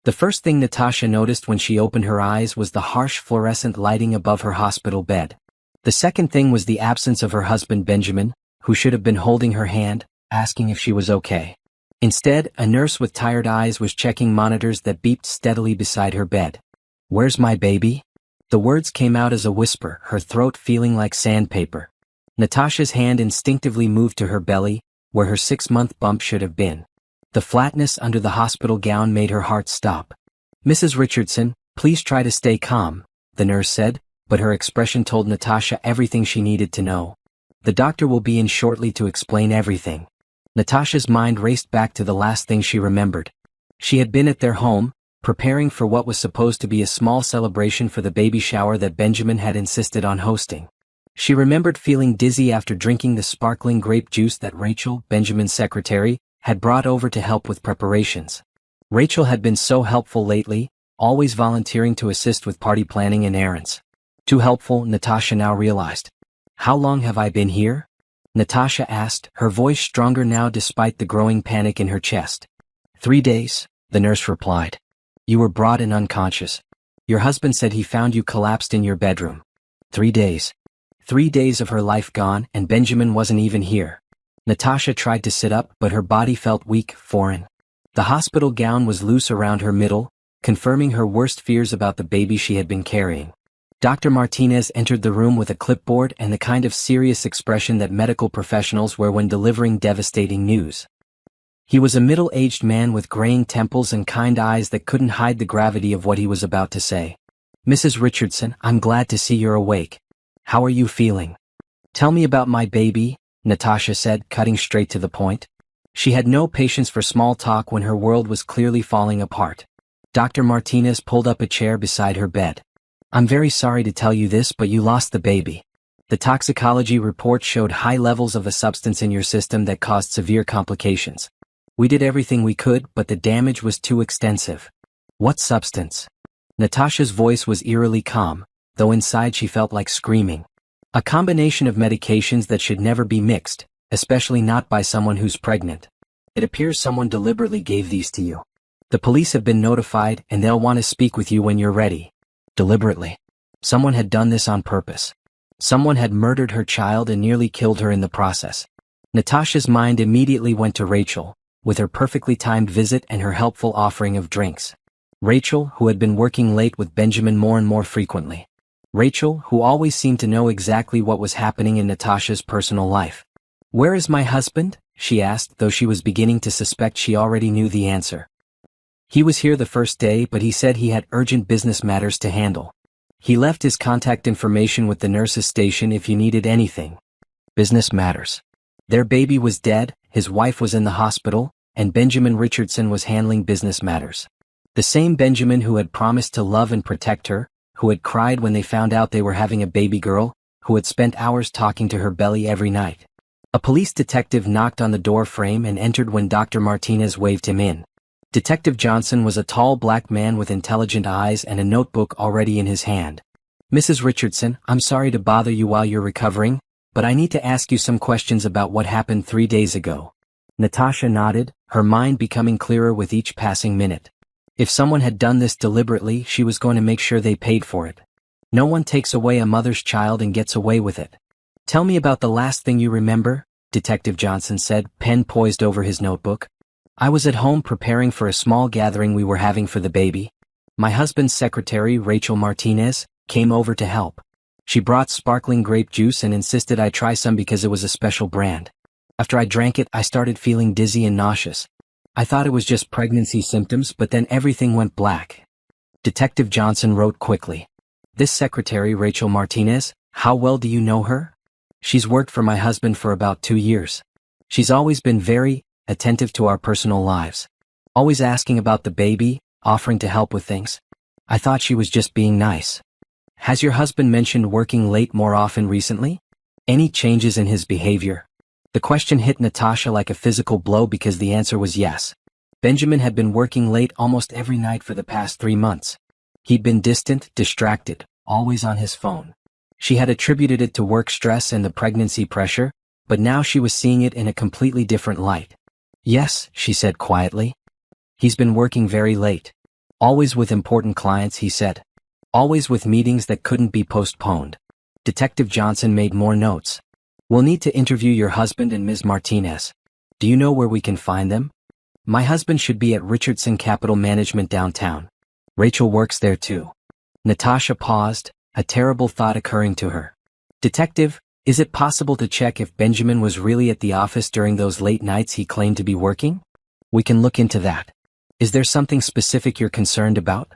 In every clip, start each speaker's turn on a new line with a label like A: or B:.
A: The first thing Natasha noticed when she opened her eyes was the harsh fluorescent lighting above her hospital bed. The second thing was the absence of her husband Benjamin, who should have been holding her hand, asking if she was okay. Instead, a nurse with tired eyes was checking monitors that beeped steadily beside her bed. "Where's my baby?" The words came out as a whisper, her throat feeling like sandpaper. Natasha's hand instinctively moved to her belly, where her 6-month bump should have been. The flatness under the hospital gown made her heart stop. "Mrs. Richardson, please try to stay calm," the nurse said, but her expression told Natasha everything she needed to know. "The doctor will be in shortly to explain everything." Natasha's mind raced back to the last thing she remembered. She had been at their home, preparing for what was supposed to be a small celebration for the baby shower that Benjamin had insisted on hosting. She remembered feeling dizzy after drinking the sparkling grape juice that Rachel, Benjamin's secretary, had brought over to help with preparations. Rachel had been so helpful lately, always volunteering to assist with party planning and errands. Too helpful, Natasha now realized. "How long have I been here?" Natasha asked, her voice stronger now despite the growing panic in her chest. 3 days, the nurse replied. "You were brought in unconscious. Your husband said he found you collapsed in your bedroom. 3 days. 3 days of her life gone, and Benjamin wasn't even here." Natasha tried to sit up, but her body felt weak, foreign. The hospital gown was loose around her middle, confirming her worst fears about the baby she had been carrying. Dr. Martinez entered the room with a clipboard and the kind of serious expression that medical professionals wear when delivering devastating news. He was a middle-aged man with graying temples and kind eyes that couldn't hide the gravity of what he was about to say. "Mrs. Richardson, I'm glad to see you're awake. How are you feeling?" "Tell me about my baby," Natasha said, cutting straight to the point. She had no patience for small talk when her world was clearly falling apart. Dr. Martinez pulled up a chair beside her bed. "I'm very sorry to tell you this, but you lost the baby. The toxicology report showed high levels of a substance in your system that caused severe complications. We did everything we could, but the damage was too extensive." "What substance?" Natasha's voice was eerily calm, though inside she felt like screaming. "A combination of medications that should never be mixed, especially not by someone who's pregnant. It appears someone deliberately gave these to you. The police have been notified and they'll want to speak with you when you're ready." Deliberately. Someone had done this on purpose. Someone had murdered her child and nearly killed her in the process. Natasha's mind immediately went to Rachel, with her perfectly timed visit and her helpful offering of drinks. Rachel, who had been working late with Benjamin more and more frequently. Rachel, who always seemed to know exactly what was happening in Natasha's personal life. "Where is my husband?" she asked, though she was beginning to suspect she already knew the answer. "He was here the first day, but he said he had urgent business matters to handle. He left his contact information with the nurse's station if you needed anything." Business matters. Their baby was dead, his wife was in the hospital, and Benjamin Richardson was handling business matters. The same Benjamin who had promised to love and protect her, who had cried when they found out they were having a baby girl, who had spent hours talking to her belly every night. A police detective knocked on the door frame and entered when Dr. Martinez waved him in. Detective Johnson was a tall black man with intelligent eyes and a notebook already in his hand. "Mrs. Richardson, I'm sorry to bother you while you're recovering, but I need to ask you some questions about what happened 3 days ago." Natasha nodded, her mind becoming clearer with each passing minute. If someone had done this deliberately, she was going to make sure they paid for it. No one takes away a mother's child and gets away with it. "Tell me about the last thing you remember," Detective Johnson said, pen poised over his notebook. "I was at home preparing for a small gathering we were having for the baby. My husband's secretary, Rachel Martinez, came over to help. She brought sparkling grape juice and insisted I try some because it was a special brand. After I drank it, I started feeling dizzy and nauseous. I thought it was just pregnancy symptoms, but then everything went black." Detective Johnson wrote quickly. "This secretary, Rachel Martinez, how well do you know her?" "She's worked for my husband for about 2 years. She's always been very attentive to our personal lives. Always asking about the baby, offering to help with things. I thought she was just being nice." "Has your husband mentioned working late more often recently? Any changes in his behavior?" The question hit Natasha like a physical blow because the answer was yes. Benjamin had been working late almost every night for the past 3 months. He'd been distant, distracted, always on his phone. She had attributed it to work stress and the pregnancy pressure, but now she was seeing it in a completely different light. "Yes," she said quietly. "He's been working very late. Always with important clients, he said. Always with meetings that couldn't be postponed. Detective Johnson made more notes. We'll need to interview your husband and Ms. Martinez. Do you know where we can find them? My husband should be at Richardson Capital Management downtown. Rachel works there too. Natasha paused, a terrible thought occurring to her. Detective, is it possible to check if Benjamin was really at the office during those late nights he claimed to be working? We can look into that. Is there something specific you're concerned about?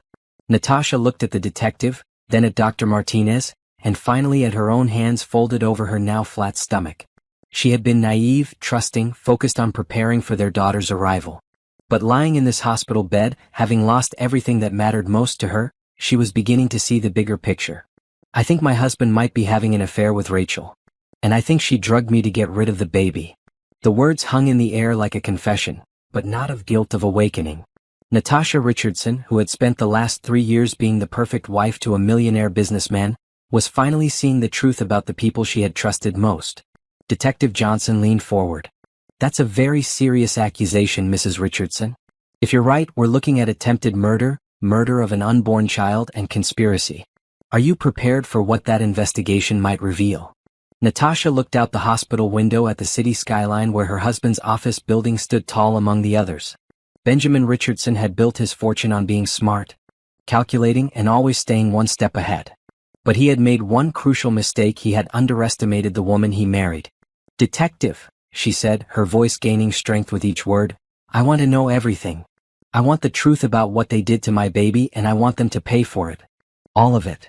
A: Natasha looked at the detective, then at Dr. Martinez, and finally at her own hands folded over her now flat stomach. She had been naive, trusting, focused on preparing for their daughter's arrival. But lying in this hospital bed, having lost everything that mattered most to her, she was beginning to see the bigger picture. I think my husband might be having an affair with Rachel. And I think she drugged me to get rid of the baby. The words hung in the air like a confession, but not of guilt, of awakening. Natasha Richardson, who had spent the last 3 years being the perfect wife to a millionaire businessman, was finally seeing the truth about the people she had trusted most. Detective Johnson leaned forward. That's a very serious accusation, Mrs. Richardson. If you're right, we're looking at attempted murder, murder of an unborn child, and conspiracy. Are you prepared for what that investigation might reveal? Natasha looked out the hospital window at the city skyline where her husband's office building stood tall among the others. Benjamin Richardson had built his fortune on being smart, calculating, and always staying one step ahead. But he had made one crucial mistake: he had underestimated the woman he married. Detective, she said, her voice gaining strength with each word, I want to know everything. I want the truth about what they did to my baby, and I want them to pay for it. All of it.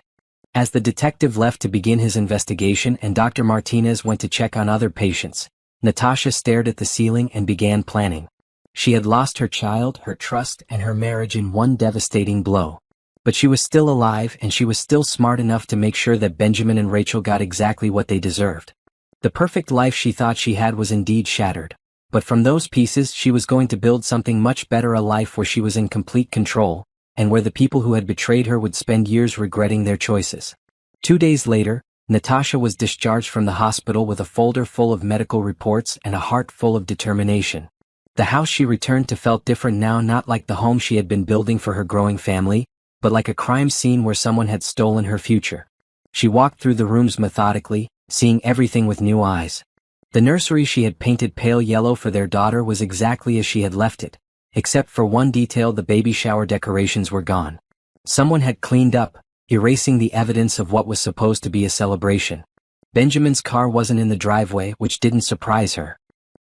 A: As the detective left to begin his investigation and Dr. Martinez went to check on other patients, Natasha stared at the ceiling and began planning. She had lost her child, her trust, and her marriage in one devastating blow. But she was still alive, and she was still smart enough to make sure that Benjamin and Rachel got exactly what they deserved. The perfect life she thought she had was indeed shattered. But from those pieces she was going to build something much better, a life where she was in complete control, and where the people who had betrayed her would spend years regretting their choices. 2 days later, Natasha was discharged from the hospital with a folder full of medical reports and a heart full of determination. The house she returned to felt different now, not like the home she had been building for her growing family, but like a crime scene where someone had stolen her future. She walked through the rooms methodically, seeing everything with new eyes. The nursery she had painted pale yellow for their daughter was exactly as she had left it, except for one detail: the baby shower decorations were gone. Someone had cleaned up, erasing the evidence of what was supposed to be a celebration. Benjamin's car wasn't in the driveway, which didn't surprise her.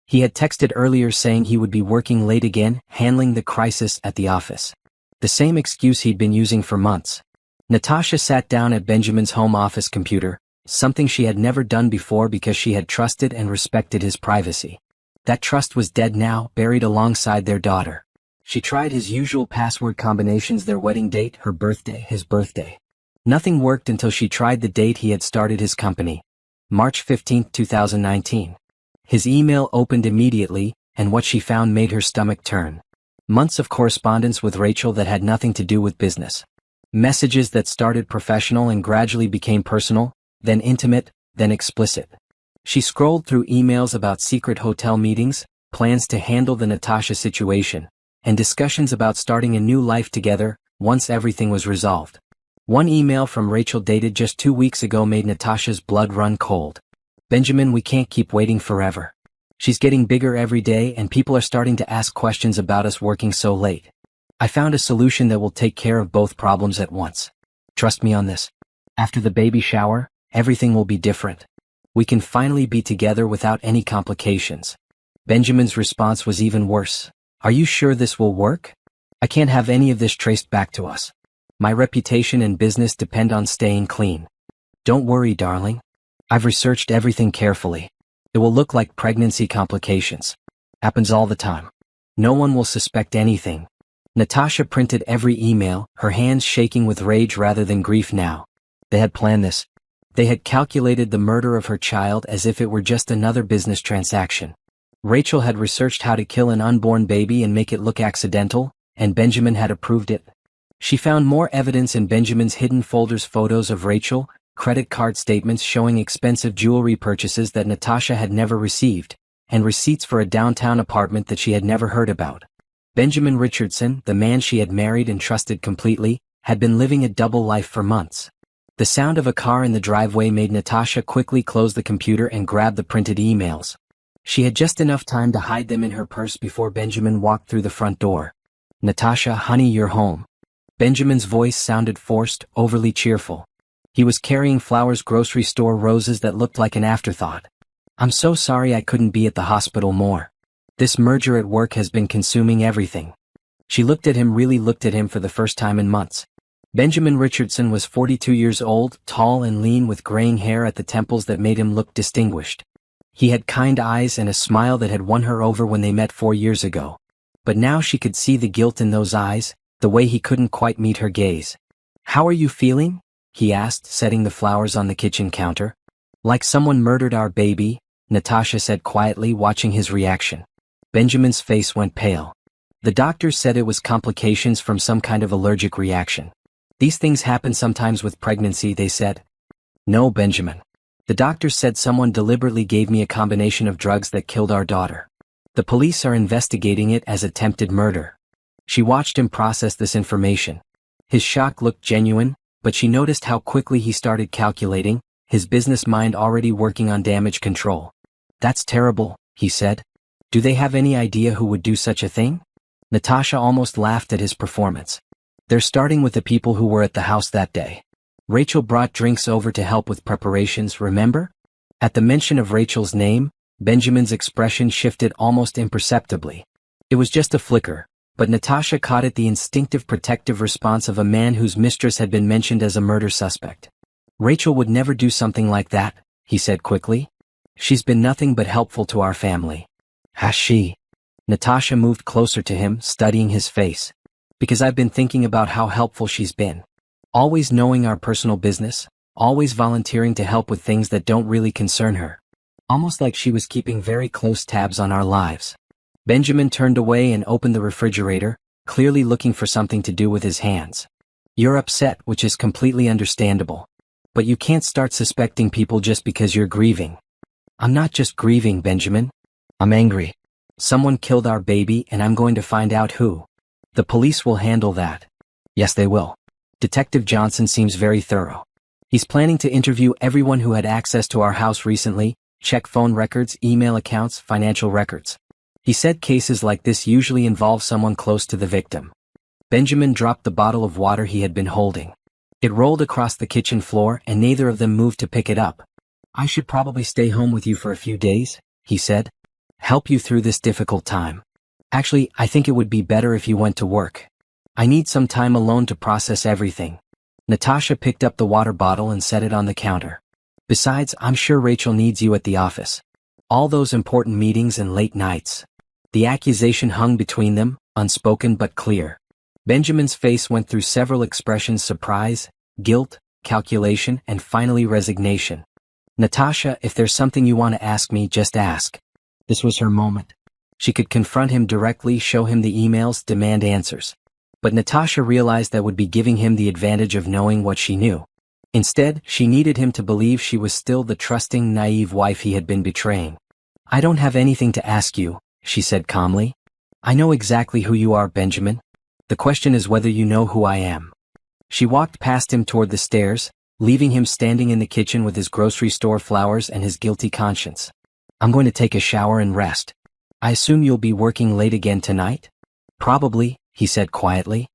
A: He had texted earlier saying he would be working late again, handling the crisis at the office. The same excuse he'd been using for months. Natasha sat down at Benjamin's home office computer, something she had never done before because she had trusted and respected his privacy. That trust was dead now, buried alongside their daughter. She tried his usual password combinations: their wedding date, her birthday, his birthday. Nothing worked until she tried the date he had started his company. March 15, 2019. His email opened immediately, and what she found made her stomach turn. Months of correspondence with Rachel that had nothing to do with business. Messages that started professional and gradually became personal, then intimate, then explicit. She scrolled through emails about secret hotel meetings, plans to handle the Natasha situation, and discussions about starting a new life together once everything was resolved. One email from Rachel dated just 2 weeks ago made Natasha's blood run cold. Benjamin, we can't keep waiting forever. She's getting bigger every day, and people are starting to ask questions about us working so late. I found a solution that will take care of both problems at once. Trust me on this. After the baby shower, everything will be different. We can finally be together without any complications. Benjamin's response was even worse. Are you sure this will work? I can't have any of this traced back to us. My reputation and business depend on staying clean. Don't worry, darling. I've researched everything carefully. It will look like pregnancy complications. Happens all the time. No one will suspect anything. Natasha printed every email, her hands shaking with rage rather than grief now. They had planned this. They had calculated the murder of her child as if it were just another business transaction. Rachel had researched how to kill an unborn baby and make it look accidental, and Benjamin had approved it. She found more evidence in Benjamin's hidden folders: photos of Rachel, credit card statements showing expensive jewelry purchases that Natasha had never received, and receipts for a downtown apartment that she had never heard about. Benjamin Richardson, the man she had married and trusted completely, had been living a double life for months. The sound of a car in the driveway made Natasha quickly close the computer and grab the printed emails. She had just enough time to hide them in her purse before Benjamin walked through the front door. "Natasha, honey, you're home." Benjamin's voice sounded forced, overly cheerful. He was carrying Flowers' grocery store roses that looked like an afterthought. "I'm so sorry I couldn't be at the hospital more. This merger at work has been consuming everything." She really looked at him for the first time in months. Benjamin Richardson was 42 years old, tall and lean with graying hair at the temples that made him look distinguished. He had kind eyes and a smile that had won her over when they met 4 years ago. But now she could see the guilt in those eyes, the way he couldn't quite meet her gaze. "How are you feeling?" he asked, setting the flowers on the kitchen counter. "Like someone murdered our baby," Natasha said quietly, watching his reaction. Benjamin's face went pale. The doctors said it was complications from some kind of allergic reaction. "These things happen sometimes with pregnancy," they said. "No, Benjamin. The doctors said someone deliberately gave me a combination of drugs that killed our daughter. The police are investigating it as attempted murder." She watched him process this information. His shock looked genuine, but she noticed how quickly he started calculating, his business mind already working on damage control. "That's terrible," he said. "Do they have any idea who would do such a thing?" Natasha almost laughed at his performance. "They're starting with the people who were at the house that day. Rachel brought drinks over to help with preparations, remember?" At the mention of Rachel's name, Benjamin's expression shifted almost imperceptibly. It was just a flicker, but Natasha caught it, the instinctive protective response of a man whose mistress had been mentioned as a murder suspect. "Rachel would never do something like that," he said quickly. "She's been nothing but helpful to our family." "Has she?" Natasha moved closer to him, studying his face. "Because I've been thinking about how helpful she's been. Always knowing our personal business, always volunteering to help with things that don't really concern her. Almost like she was keeping very close tabs on our lives." Benjamin turned away and opened the refrigerator, clearly looking for something to do with his hands. "You're upset, which is completely understandable. But you can't start suspecting people just because you're grieving." "I'm not just grieving, Benjamin. I'm angry. Someone killed our baby and I'm going to find out who. The police will handle that." "Yes, they will. Detective Johnson seems very thorough. He's planning to interview everyone who had access to our house recently, check phone records, email accounts, financial records. He said cases like this usually involve someone close to the victim." Benjamin dropped the bottle of water he had been holding. It rolled across the kitchen floor and neither of them moved to pick it up. "I should probably stay home with you for a few days," he said. "Help you through this difficult time. Actually, I think it would be better if you went to work. I need some time alone to process everything." Natasha picked up the water bottle and set it on the counter. "Besides, I'm sure Rachel needs you at the office. All those important meetings and late nights." The accusation hung between them, unspoken but clear. Benjamin's face went through several expressions: surprise, guilt, calculation, and finally resignation. "Natasha, if there's something you want to ask me, just ask." This was her moment. She could confront him directly, show him the emails, demand answers. But Natasha realized that would be giving him the advantage of knowing what she knew. Instead, she needed him to believe she was still the trusting, naive wife he had been betraying. "I don't have anything to ask you," she said calmly. "I know exactly who you are, Benjamin. The question is whether you know who I am." She walked past him toward the stairs, leaving him standing in the kitchen with his grocery store flowers and his guilty conscience. "I'm going to take a shower and rest. I assume you'll be working late again tonight?" "Probably," he said quietly.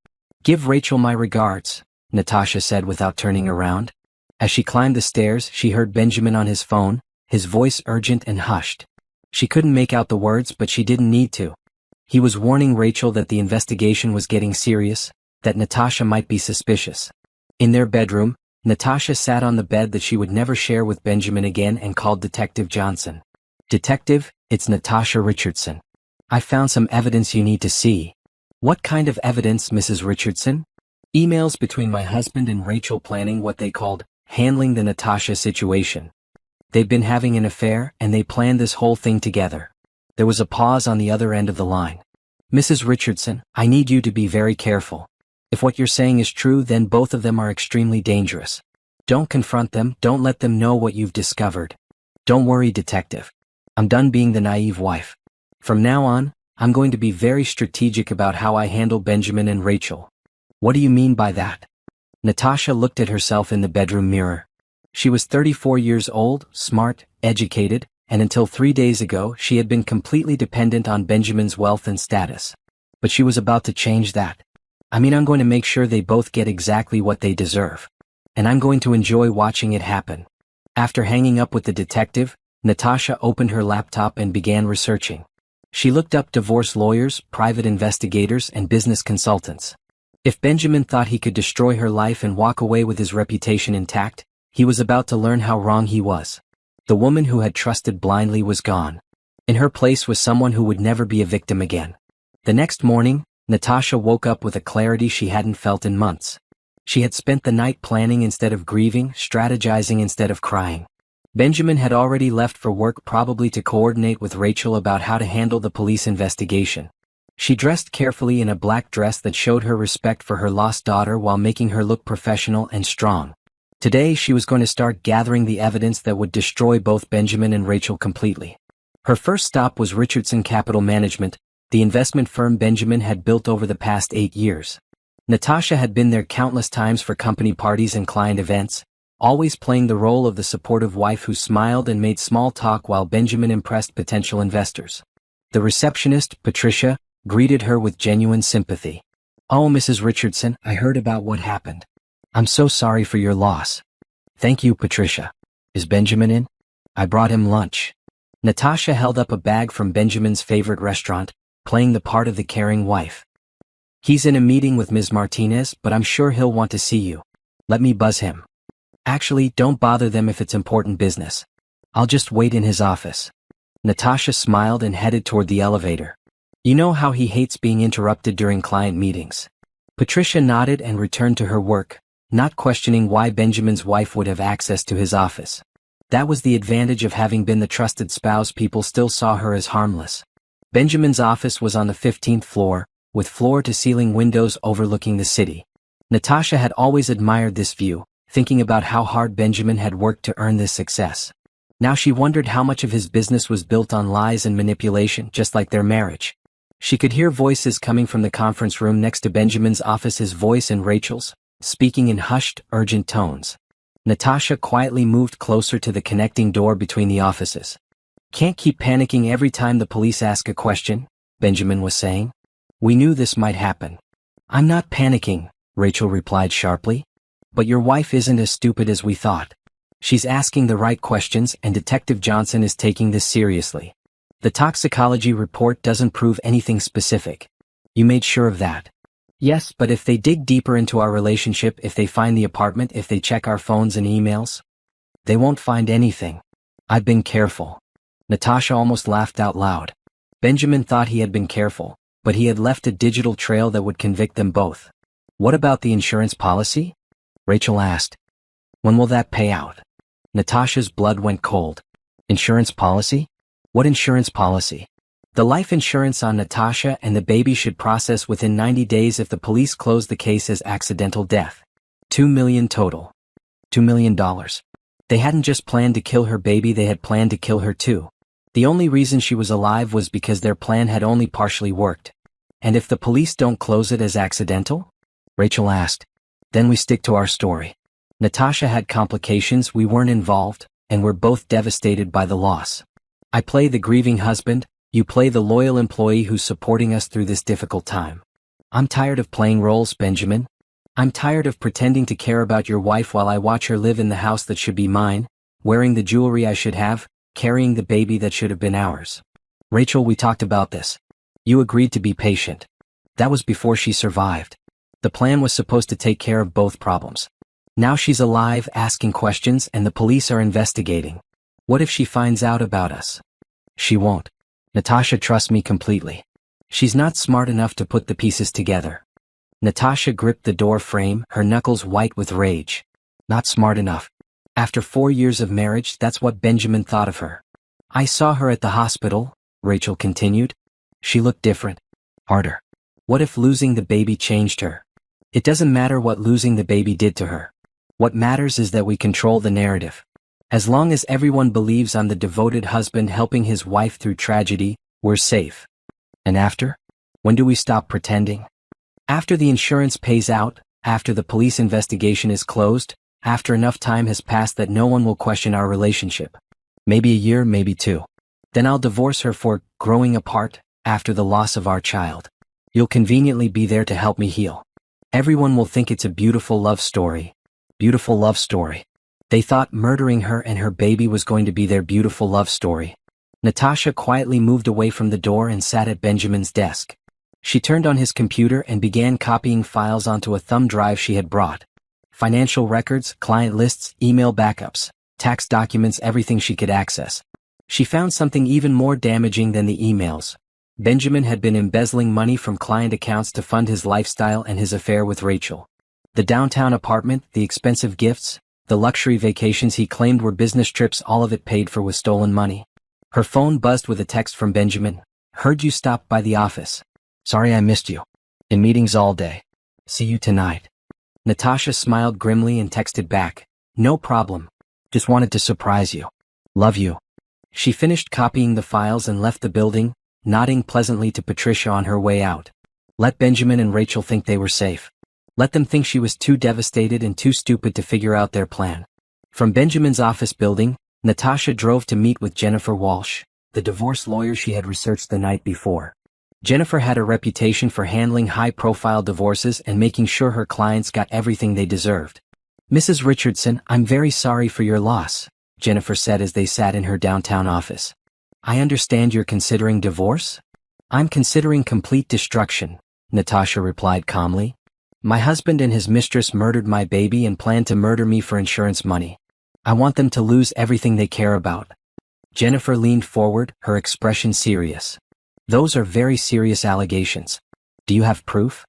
A: "Give Rachel my regards," Natasha said without turning around. As she climbed the stairs, she heard Benjamin on his phone, his voice urgent and hushed. She couldn't make out the words, but she didn't need to. He was warning Rachel that the investigation was getting serious, that Natasha might be suspicious. In their bedroom, Natasha sat on the bed that she would never share with Benjamin again and called Detective Johnson. "Detective, it's Natasha Richardson. I found some evidence you need to see." "What kind of evidence, Mrs. Richardson?" "Emails between my husband and Rachel planning what they called handling the Natasha situation. They've been having an affair and they planned this whole thing together." There was a pause on the other end of the line. "Mrs. Richardson, I need you to be very careful. If what you're saying is true, then both of them are extremely dangerous. Don't confront them, don't let them know what you've discovered. Don't worry, detective. I'm done being the naive wife. From now on, I'm going to be very strategic about how I handle Benjamin and Rachel. What do you mean by that? Natasha looked at herself in the bedroom mirror. She was 34 years old, smart, educated, and until 3 days ago she had been completely dependent on Benjamin's wealth and status. But she was about to change that. I'm going to make sure they both get exactly what they deserve. And I'm going to enjoy watching it happen. After hanging up with the detective, Natasha opened her laptop and began researching. She looked up divorce lawyers, private investigators, and business consultants. If Benjamin thought he could destroy her life and walk away with his reputation intact, he was about to learn how wrong he was. The woman who had trusted blindly was gone. In her place was someone who would never be a victim again. The next morning, Natasha woke up with a clarity she hadn't felt in months. She had spent the night planning instead of grieving, strategizing instead of crying. Benjamin had already left for work, probably to coordinate with Rachel about how to handle the police investigation. She dressed carefully in a black dress that showed her respect for her lost daughter while making her look professional and strong. Today she was going to start gathering the evidence that would destroy both Benjamin and Rachel completely. Her first stop was Richardson Capital Management, the investment firm Benjamin had built over the past 8 years. Natasha had been there countless times for company parties and client events, always playing the role of the supportive wife who smiled and made small talk while Benjamin impressed potential investors. The receptionist, Patricia, greeted her with genuine sympathy. "Oh, Mrs. Richardson, I heard about what happened. I'm so sorry for your loss." "Thank you, Patricia. Is Benjamin in? I brought him lunch." Natasha held up a bag from Benjamin's favorite restaurant, playing the part of the caring wife. "He's in a meeting with Ms. Martinez, but I'm sure he'll want to see you. Let me buzz him." "Actually, don't bother them if it's important business. I'll just wait in his office." Natasha smiled and headed toward the elevator. "You know how he hates being interrupted during client meetings." Patricia nodded and returned to her work, not questioning why Benjamin's wife would have access to his office. That was the advantage of having been the trusted spouse. People still saw her as harmless. Benjamin's office was on the 15th floor, with floor-to-ceiling windows overlooking the city. Natasha had always admired this view, thinking about how hard Benjamin had worked to earn this success. Now she wondered how much of his business was built on lies and manipulation, just like their marriage. She could hear voices coming from the conference room next to Benjamin's office, his voice and Rachel's, speaking in hushed, urgent tones. Natasha quietly moved closer to the connecting door between the offices. "Can't keep panicking every time the police ask a question," Benjamin was saying. "We knew this might happen." "I'm not panicking," Rachel replied sharply. "But your wife isn't as stupid as we thought. She's asking the right questions, and Detective Johnson is taking this seriously. The toxicology report doesn't prove anything specific. You made sure of that." "Yes, but if they dig deeper into our relationship, if they find the apartment, if they check our phones and emails, they won't find anything. I've been careful." Natasha almost laughed out loud. Benjamin thought he had been careful, but he had left a digital trail that would convict them both. "What about the insurance policy?" Rachel asked. "When will that pay out?" Natasha's blood went cold. "Insurance policy? What insurance policy?" "The life insurance on Natasha and the baby should process within 90 days if the police close the case as accidental death. $2 million total. $2 million. They hadn't just planned to kill her baby, they had planned to kill her too. The only reason she was alive was because their plan had only partially worked. And if the police don't close it as accidental?" Rachel asked. "Then we stick to our story. Natasha had complications, we weren't involved, and we're both devastated by the loss. I play the grieving husband, you play the loyal employee who's supporting us through this difficult time. I'm tired of playing roles, Benjamin. I'm tired of pretending to care about your wife while I watch her live in the house that should be mine, wearing the jewelry I should have, carrying the baby that should have been ours. Rachel, we talked about this. You agreed to be patient. That was before she survived. The plan was supposed to take care of both problems. Now she's alive, asking questions, and the police are investigating. What if she finds out about us?" "She won't. Natasha trusts me completely. She's not smart enough to put the pieces together." Natasha gripped the door frame, her knuckles white with rage. Not smart enough. After 4 years of marriage, that's what Benjamin thought of her. "I saw her at the hospital," Rachel continued. "She looked different. Harder. What if losing the baby changed her? It doesn't matter what losing the baby did to her. What matters is that we control the narrative. As long as everyone believes I'm the devoted husband helping his wife through tragedy, we're safe." And after? When do we stop pretending? After the insurance pays out, after the police investigation is closed, after enough time has passed that no one will question our relationship. Maybe a year, maybe two. Then I'll divorce her for growing apart after the loss of our child. You'll conveniently be there to help me heal. Everyone will think it's a beautiful love story. Beautiful love story. They thought murdering her and her baby was going to be their beautiful love story. Natasha quietly moved away from the door and sat at Benjamin's desk. She turned on his computer and began copying files onto a thumb drive she had brought. Financial records, client lists, email backups, tax documents, everything she could access. She found something even more damaging than the emails. Benjamin had been embezzling money from client accounts to fund his lifestyle and his affair with Rachel. The downtown apartment, the expensive gifts, the luxury vacations he claimed were business trips, all of it paid for with stolen money. Her phone buzzed with a text from Benjamin. Heard you stopped by the office. Sorry I missed you. In meetings all day. See you tonight. Natasha smiled grimly and texted back. No problem. Just wanted to surprise you. Love you. She finished copying the files and left the building, nodding pleasantly to Patricia on her way out. Let Benjamin and Rachel think they were safe. Let them think she was too devastated and too stupid to figure out their plan. From Benjamin's office building, Natasha drove to meet with Jennifer Walsh, the divorce lawyer she had researched the night before. Jennifer had a reputation for handling high-profile divorces and making sure her clients got everything they deserved. Mrs. Richardson, I'm very sorry for your loss, Jennifer said as they sat in her downtown office. I understand you're considering divorce? I'm considering complete destruction, Natasha replied calmly. My husband and his mistress murdered my baby and plan to murder me for insurance money. I want them to lose everything they care about. Jennifer leaned forward, her expression serious. Those are very serious allegations. Do you have proof?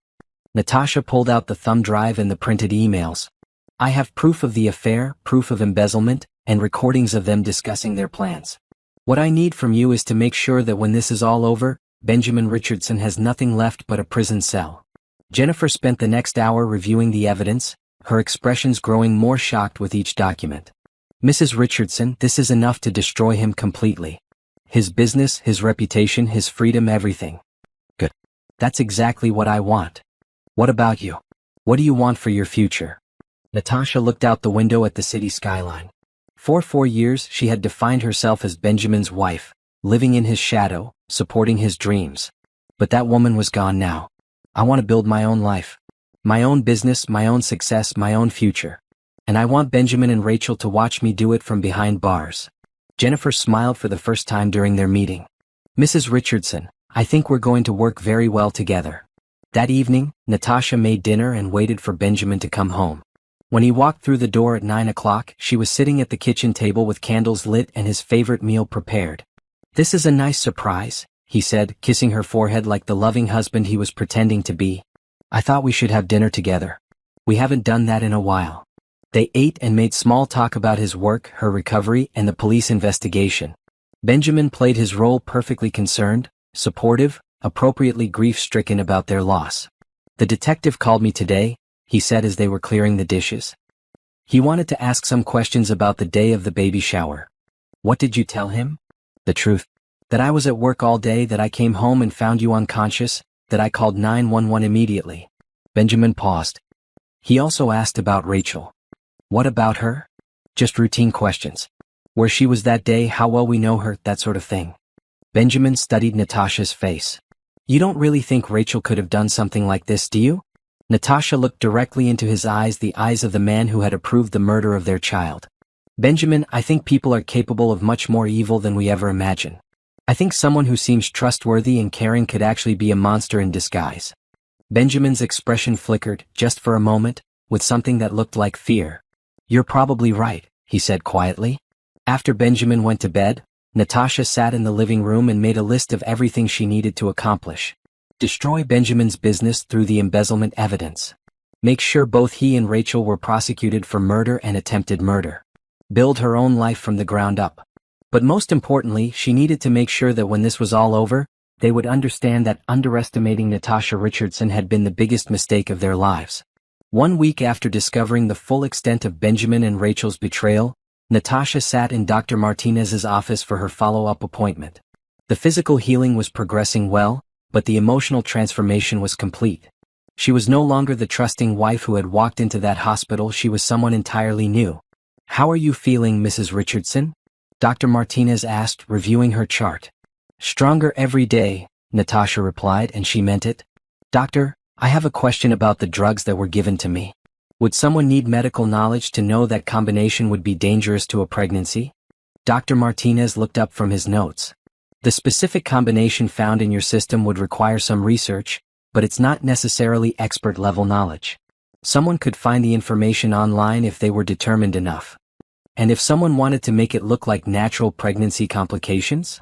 A: Natasha pulled out the thumb drive and the printed emails. I have proof of the affair, proof of embezzlement, and recordings of them discussing their plans. What I need from you is to make sure that when this is all over, Benjamin Richardson has nothing left but a prison cell. Jennifer spent the next hour reviewing the evidence, her expressions growing more shocked with each document. Mrs. Richardson, this is enough to destroy him completely. His business, his reputation, his freedom, everything. Good. That's exactly what I want. What about you? What do you want for your future? Natasha looked out the window at the city skyline. For 4 years, she had defined herself as Benjamin's wife, living in his shadow, supporting his dreams. But that woman was gone now. I want to build my own life. My own business, my own success, my own future. And I want Benjamin and Rachel to watch me do it from behind bars. Jennifer smiled for the first time during their meeting. Mrs. Richardson, I think we're going to work very well together. That evening, Natasha made dinner and waited for Benjamin to come home. When he walked through the door at 9 o'clock, she was sitting at the kitchen table with candles lit and his favorite meal prepared. This is a nice surprise, he said, kissing her forehead like the loving husband he was pretending to be. I thought we should have dinner together. We haven't done that in a while. They ate and made small talk about his work, her recovery, and the police investigation. Benjamin played his role perfectly concerned, supportive, appropriately grief-stricken about their loss. The detective called me today, he said as they were clearing the dishes. He wanted to ask some questions about the day of the baby shower. What did you tell him? The truth. That I was at work all day, that I came home and found you unconscious, that I called 911 immediately. Benjamin paused. He also asked about Rachel. What about her? Just routine questions. Where she was that day, how well we know her, that sort of thing. Benjamin studied Natasha's face. You don't really think Rachel could have done something like this, do you? Natasha looked directly into his eyes, the eyes of the man who had approved the murder of their child. Benjamin, I think people are capable of much more evil than we ever imagine. I think someone who seems trustworthy and caring could actually be a monster in disguise. Benjamin's expression flickered, just for a moment, with something that looked like fear. You're probably right, he said quietly. After Benjamin went to bed, Natasha sat in the living room and made a list of everything she needed to accomplish. Destroy Benjamin's business through the embezzlement evidence. Make sure both he and Rachel were prosecuted for murder and attempted murder. Build her own life from the ground up. But most importantly, she needed to make sure that when this was all over, they would understand that underestimating Natasha Richardson had been the biggest mistake of their lives. 1 week after discovering the full extent of Benjamin and Rachel's betrayal, Natasha sat in Dr. Martinez's office for her follow-up appointment. The physical healing was progressing well, but the emotional transformation was complete. She was no longer the trusting wife who had walked into that hospital, she was someone entirely new. "How are you feeling, Mrs. Richardson?" Dr. Martinez asked, reviewing her chart. "Stronger every day," Natasha replied, and she meant it. "Doctor, I have a question about the drugs that were given to me. Would someone need medical knowledge to know that combination would be dangerous to a pregnancy?" Dr. Martinez looked up from his notes. "The specific combination found in your system would require some research, but it's not necessarily expert-level knowledge. Someone could find the information online if they were determined enough. And if someone wanted to make it look like natural pregnancy complications?"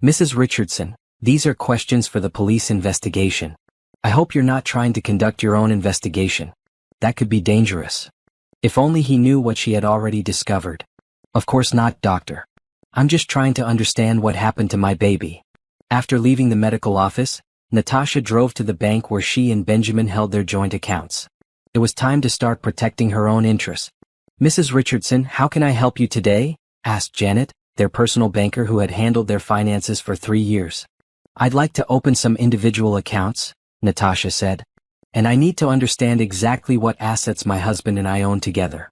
A: "Mrs. Richardson, these are questions for the police investigation. I hope you're not trying to conduct your own investigation. That could be dangerous." If only he knew what she had already discovered. "Of course not, doctor. I'm just trying to understand what happened to my baby." After leaving the medical office, Natasha drove to the bank where she and Benjamin held their joint accounts. It was time to start protecting her own interests. "Mrs. Richardson, how can I help you today?" asked Janet, their personal banker who had handled their finances for 3 years. "I'd like to open some individual accounts," Natasha said. "And I need to understand exactly what assets my husband and I own together."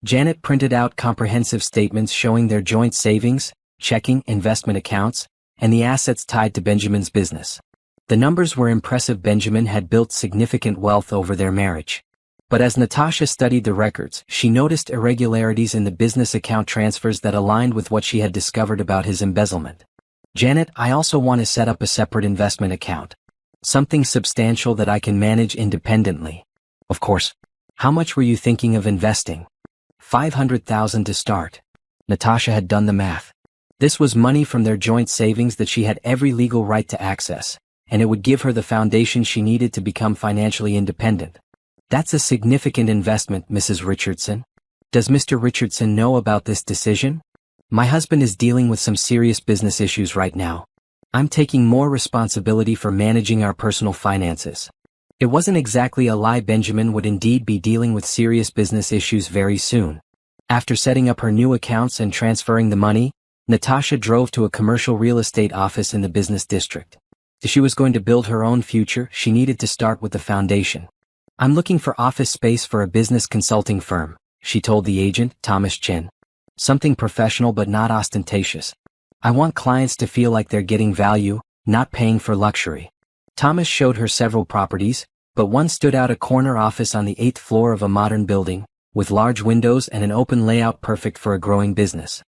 A: Janet printed out comprehensive statements showing their joint savings, checking, investment accounts, and the assets tied to Benjamin's business. The numbers were impressive. Benjamin had built significant wealth over their marriage. But as Natasha studied the records, she noticed irregularities in the business account transfers that aligned with what she had discovered about his embezzlement. "Janet, I also want to set up a separate investment account. Something substantial that I can manage independently." "Of course. How much were you thinking of investing?" $500,000 to start. Natasha had done the math. This was money from their joint savings that she had every legal right to access, and it would give her the foundation she needed to become financially independent. "That's a significant investment, Mrs. Richardson. Does Mr. Richardson know about this decision?" "My husband is dealing with some serious business issues right now. I'm taking more responsibility for managing our personal finances." It wasn't exactly a lie. Benjamin would indeed be dealing with serious business issues very soon. After setting up her new accounts and transferring the money, Natasha drove to a commercial real estate office in the business district. If she was going to build her own future, she needed to start with the foundation. "I'm looking for office space for a business consulting firm," she told the agent, Thomas Chen. "Something professional but not ostentatious. I want clients to feel like they're getting value, not paying for luxury." Thomas showed her several properties, but one stood out: a corner office on the 8th floor of a modern building, with large windows and an open layout perfect for a growing business.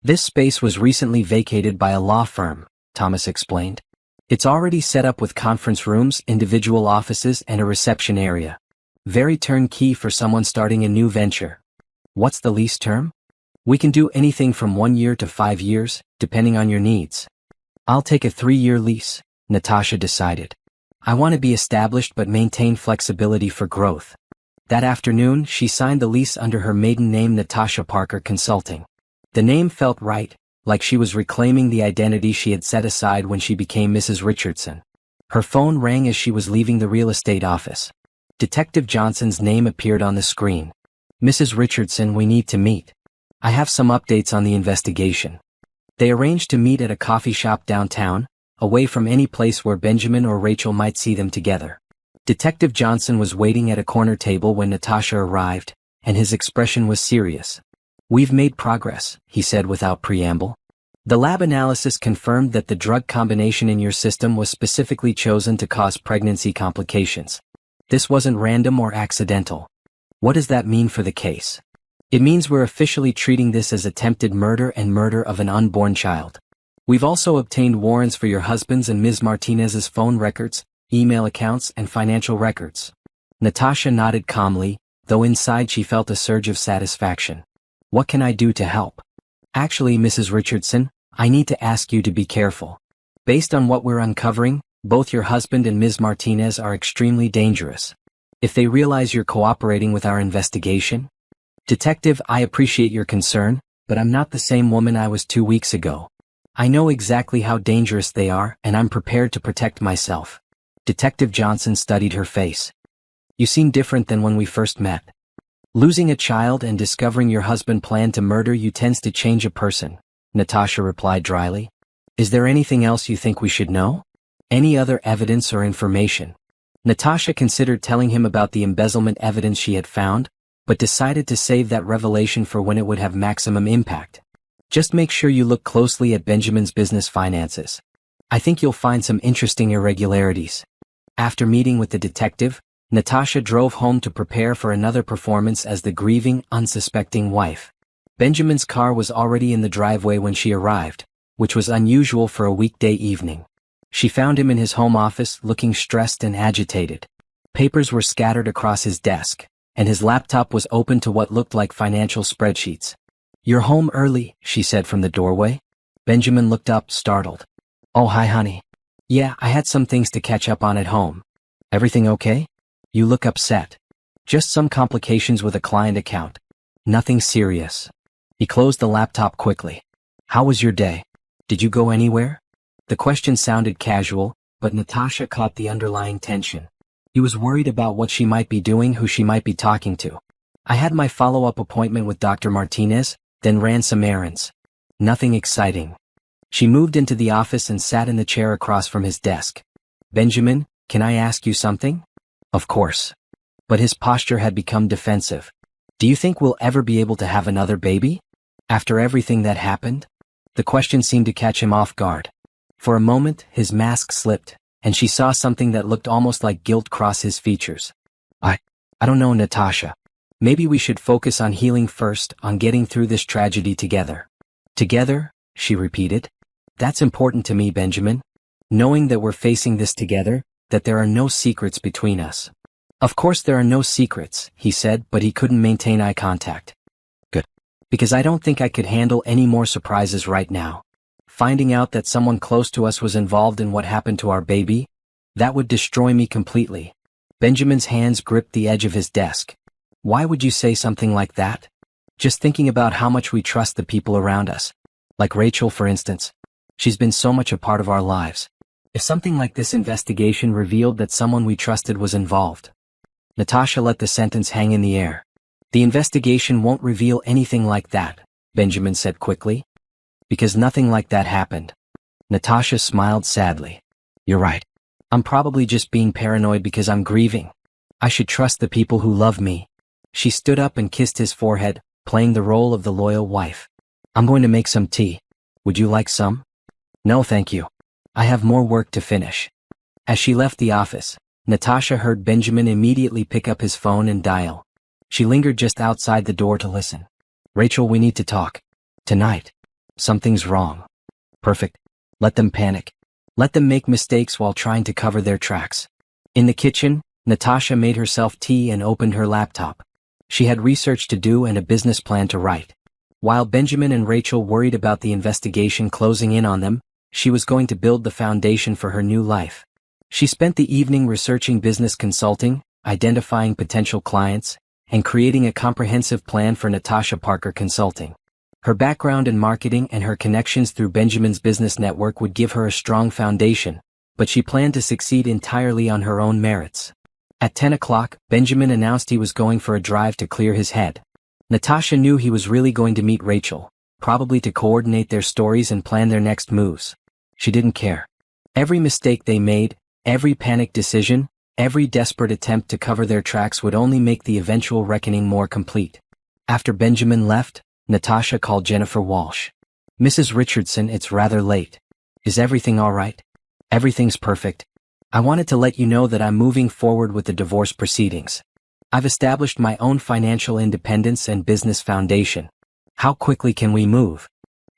A: "This space was recently vacated by a law firm," Thomas explained. "It's already set up with conference rooms, individual offices, and a reception area. Very turnkey for someone starting a new venture." "What's the lease term?" "We can do anything from 1 year to 5 years, depending on your needs." "I'll take a 3-year lease," Natasha decided. "I want to be established but maintain flexibility for growth." That afternoon, she signed the lease under her maiden name, Natasha Parker Consulting. The name felt right, like she was reclaiming the identity she had set aside when she became Mrs. Richardson. Her phone rang as she was leaving the real estate office. Detective Johnson's name appeared on the screen. "Mrs. Richardson, we need to meet. I have some updates on the investigation." They arranged to meet at a coffee shop downtown, away from any place where Benjamin or Rachel might see them together. Detective Johnson was waiting at a corner table when Natasha arrived, and his expression was serious. "We've made progress," he said without preamble. "The lab analysis confirmed that the drug combination in your system was specifically chosen to cause pregnancy complications. This wasn't random or accidental." "What does that mean for the case?" "It means we're officially treating this as attempted murder and murder of an unborn child. We've also obtained warrants for your husband's and Ms. Martinez's phone records, email accounts, and financial records." Natasha nodded calmly, though inside she felt a surge of satisfaction. "What can I do to help?" "Actually, Mrs. Richardson, I need to ask you to be careful. Based on what we're uncovering, both your husband and Ms. Martinez are extremely dangerous. If they realize you're cooperating with our investigation..." "Detective, I appreciate your concern, but I'm not the same woman I was 2 weeks ago. I know exactly how dangerous they are, and I'm prepared to protect myself." Detective Johnson studied her face. "You seem different than when we first met. Losing a child and discovering your husband planned to murder you tends to change a person," Natasha replied dryly. "Is there anything else you think we should know?" Any other evidence or information? Natasha considered telling him about the embezzlement evidence she had found, but decided to save that revelation for when it would have maximum impact. Just make sure you look closely at Benjamin's business finances. I think you'll find some interesting irregularities. After meeting with the detective, Natasha drove home to prepare for another performance as the grieving, unsuspecting wife. Benjamin's car was already in the driveway when she arrived, which was unusual for a weekday evening. She found him in his home office looking stressed and agitated. Papers were scattered across his desk, and his laptop was open to what looked like financial spreadsheets. "You're home early," she said from the doorway. Benjamin looked up, startled. "Oh, hi, honey. Yeah, I had some things to catch up on at home. Everything okay? You look upset." "Just some complications with a client account. Nothing serious." He closed the laptop quickly. "How was your day? Did you go anywhere?" The question sounded casual, but Natasha caught the underlying tension. He was worried about what she might be doing, who she might be talking to. "I had my follow-up appointment with Dr. Martinez, then ran some errands. Nothing exciting." She moved into the office and sat in the chair across from his desk. "Benjamin, can I ask you something?" "Of course." But his posture had become defensive. "Do you think we'll ever be able to have another baby? After everything that happened?" The question seemed to catch him off guard. For a moment, his mask slipped, and she saw something that looked almost like guilt cross his features. I don't know, Natasha. Maybe we should focus on healing first, on getting through this tragedy together." "Together?" she repeated. "That's important to me, Benjamin. Knowing that we're facing this together, that there are no secrets between us." "Of course there are no secrets," he said, but he couldn't maintain eye contact. "Good. Because I don't think I could handle any more surprises right now. Finding out that someone close to us was involved in what happened to our baby, that would destroy me completely." Benjamin's hands gripped the edge of his desk. "Why would you say something like that?" "Just thinking about how much we trust the people around us. Like Rachel, for instance. She's been so much a part of our lives. If something like this investigation revealed that someone we trusted was involved." Natasha let the sentence hang in the air. "The investigation won't reveal anything like that," Benjamin said quickly. "Because nothing like that happened." Natasha smiled sadly. "You're right. I'm probably just being paranoid because I'm grieving. I should trust the people who love me." She stood up and kissed his forehead, playing the role of the loyal wife. "I'm going to make some tea. Would you like some?" "No, thank you. I have more work to finish." As she left the office, Natasha heard Benjamin immediately pick up his phone and dial. She lingered just outside the door to listen. "Rachel, we need to talk. Tonight. Something's wrong." "Perfect. Let them panic. Let them make mistakes while trying to cover their tracks." In the kitchen, Natasha made herself tea and opened her laptop. She had research to do and a business plan to write. While Benjamin and Rachel worried about the investigation closing in on them, she was going to build the foundation for her new life. She spent the evening researching business consulting, identifying potential clients, and creating a comprehensive plan for Natasha Parker Consulting. Her background in marketing and her connections through Benjamin's business network would give her a strong foundation, but she planned to succeed entirely on her own merits. At 10 o'clock, Benjamin announced he was going for a drive to clear his head. Natasha knew he was really going to meet Rachel, probably to coordinate their stories and plan their next moves. She didn't care. Every mistake they made, every panicked decision, every desperate attempt to cover their tracks would only make the eventual reckoning more complete. After Benjamin left, Natasha called Jennifer Walsh. "Mrs. Richardson, it's rather late. Is everything all right?" "Everything's perfect. I wanted to let you know that I'm moving forward with the divorce proceedings. I've established my own financial independence and business foundation. How quickly can we move?"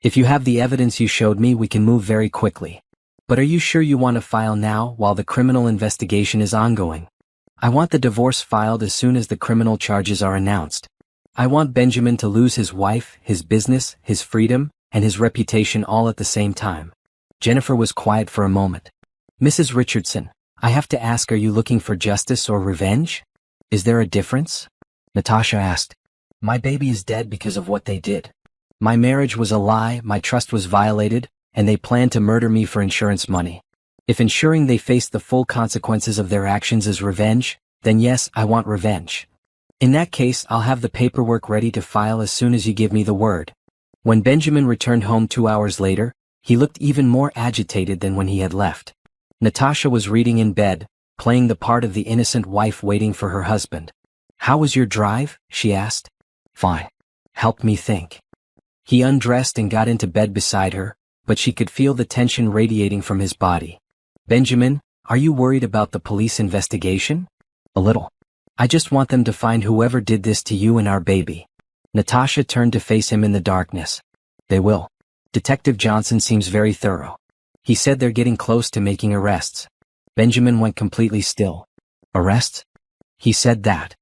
A: "If you have the evidence you showed me, we can move very quickly. But are you sure you want to file now while the criminal investigation is ongoing?" "I want the divorce filed as soon as the criminal charges are announced. I want Benjamin to lose his wife, his business, his freedom, and his reputation all at the same time." Jennifer was quiet for a moment. "Mrs. Richardson, I have to ask, are you looking for justice or revenge? Is there a difference?" Natasha asked. "My baby is dead because of what they did. My marriage was a lie, my trust was violated, and they planned to murder me for insurance money. If ensuring they face the full consequences of their actions is revenge, then yes, I want revenge. In that case, I'll have the paperwork ready to file as soon as you give me the word." When Benjamin returned home 2 hours later, he looked even more agitated than when he had left. Natasha was reading in bed, playing the part of the innocent wife waiting for her husband. "How was your drive?" she asked. "Fine. Help me think." He undressed and got into bed beside her, but she could feel the tension radiating from his body. "Benjamin, are you worried about the police investigation?" "A little. I just want them to find whoever did this to you and our baby." Natasha turned to face him in the darkness. "They will. Detective Johnson seems very thorough. He said they're getting close to making arrests." Benjamin went completely still. "Arrests?" "He said that.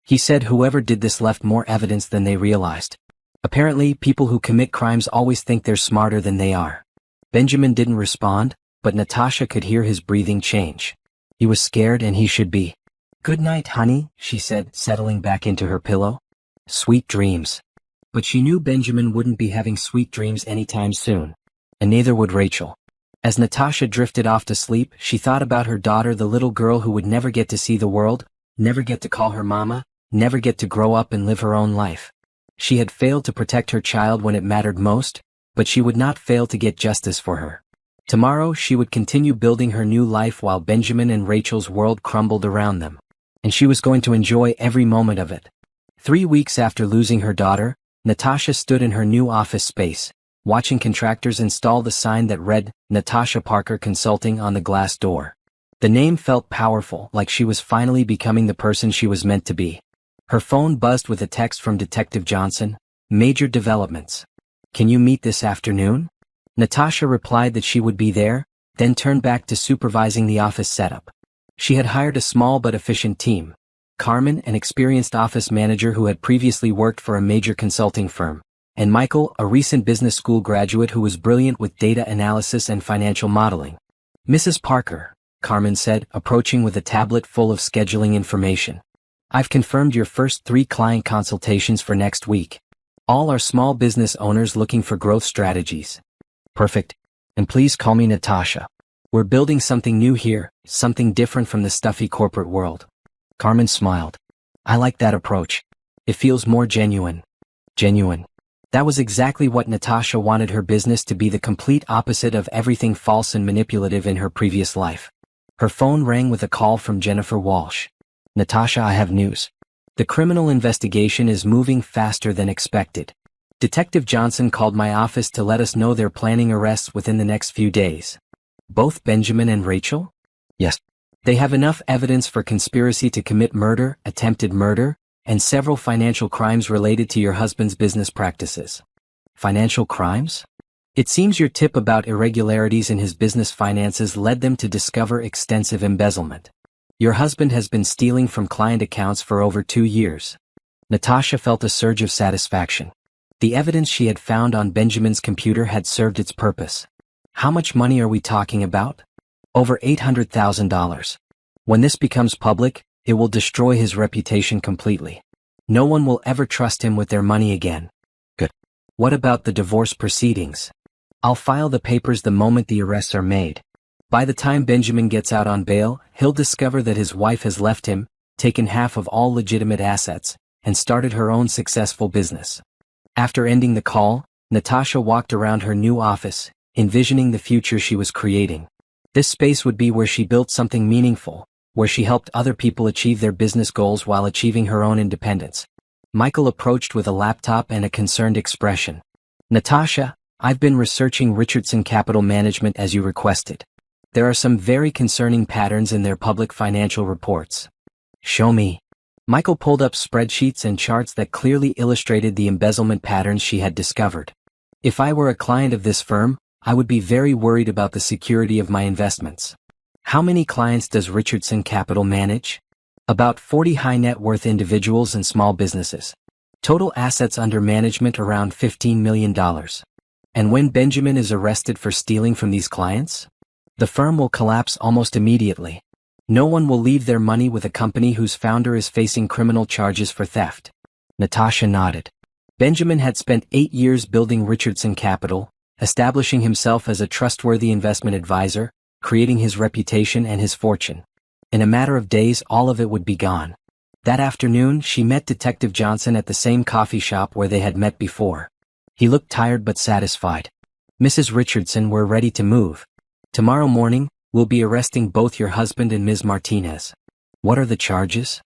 A: He said whoever did this left more evidence than they realized. Apparently, people who commit crimes always think they're smarter than they are." Benjamin didn't respond, but Natasha could hear his breathing change. He was scared, and he should be. "Good night, honey," she said, settling back into her pillow. "Sweet dreams." But she knew Benjamin wouldn't be having sweet dreams anytime soon. And neither would Rachel. As Natasha drifted off to sleep, she thought about her daughter, the little girl who would never get to see the world, never get to call her mama, never get to grow up and live her own life. She had failed to protect her child when it mattered most, but she would not fail to get justice for her. Tomorrow she would continue building her new life while Benjamin and Rachel's world crumbled around them. And she was going to enjoy every moment of it. 3 weeks after losing her daughter, Natasha stood in her new office space, watching contractors install the sign that read, "Natasha Parker Consulting" on the glass door. The name felt powerful, like she was finally becoming the person she was meant to be. Her phone buzzed with a text from Detective Johnson. "Major developments. Can you meet this afternoon?" Natasha replied that she would be there, then turned back to supervising the office setup. She had hired a small but efficient team. Carmen, an experienced office manager who had previously worked for a major consulting firm, and Michael, a recent business school graduate who was brilliant with data analysis and financial modeling. "Mrs. Parker," Carmen said, approaching with a tablet full of scheduling information. "I've confirmed your first 3 client consultations for next week. All are small business owners looking for growth strategies." "Perfect. And please call me Natasha. We're building something new here, something different from the stuffy corporate world." Carmen smiled. "I like that approach. It feels more genuine." Genuine. That was exactly what Natasha wanted her business to be, the complete opposite of everything false and manipulative in her previous life. Her phone rang with a call from Jennifer Walsh. "Natasha, I have news. The criminal investigation is moving faster than expected. Detective Johnson called my office to let us know they're planning arrests within the next few days." "Both Benjamin and Rachel?" "Yes. They have enough evidence for conspiracy to commit murder, attempted murder, and several financial crimes related to your husband's business practices." "Financial crimes?" "It seems your tip about irregularities in his business finances led them to discover extensive embezzlement. Your husband has been stealing from client accounts for over 2 years." Natasha felt a surge of satisfaction. The evidence she had found on Benjamin's computer had served its purpose. "How much money are we talking about?" "Over $800,000. When this becomes public, it will destroy his reputation completely. No one will ever trust him with their money again." "Good. What about the divorce proceedings?" "I'll file the papers the moment the arrests are made. By the time Benjamin gets out on bail, he'll discover that his wife has left him, taken half of all legitimate assets, and started her own successful business." After ending the call, Natasha walked around her new office, envisioning the future she was creating. This space would be where she built something meaningful, where she helped other people achieve their business goals while achieving her own independence. Michael approached with a laptop and a concerned expression. "Natasha, I've been researching Richardson Capital Management as you requested. There are some very concerning patterns in their public financial reports." "Show me." Michael pulled up spreadsheets and charts that clearly illustrated the embezzlement patterns she had discovered. "If I were a client of this firm, I would be very worried about the security of my investments." "How many clients does Richardson Capital manage?" "About 40 high net worth individuals and small businesses. Total assets under management around $15 million. And when Benjamin is arrested for stealing from these clients, the firm will collapse almost immediately. No one will leave their money with a company whose founder is facing criminal charges for theft." Natasha nodded. Benjamin had spent 8 years building Richardson Capital, establishing himself as a trustworthy investment advisor, creating his reputation and his fortune. In a matter of days, all of it would be gone. That afternoon, she met Detective Johnson at the same coffee shop where they had met before. He looked tired but satisfied. "Mrs. Richardson, we're ready to move. Tomorrow morning, we'll be arresting both your husband and Ms. Martinez. What are the charges?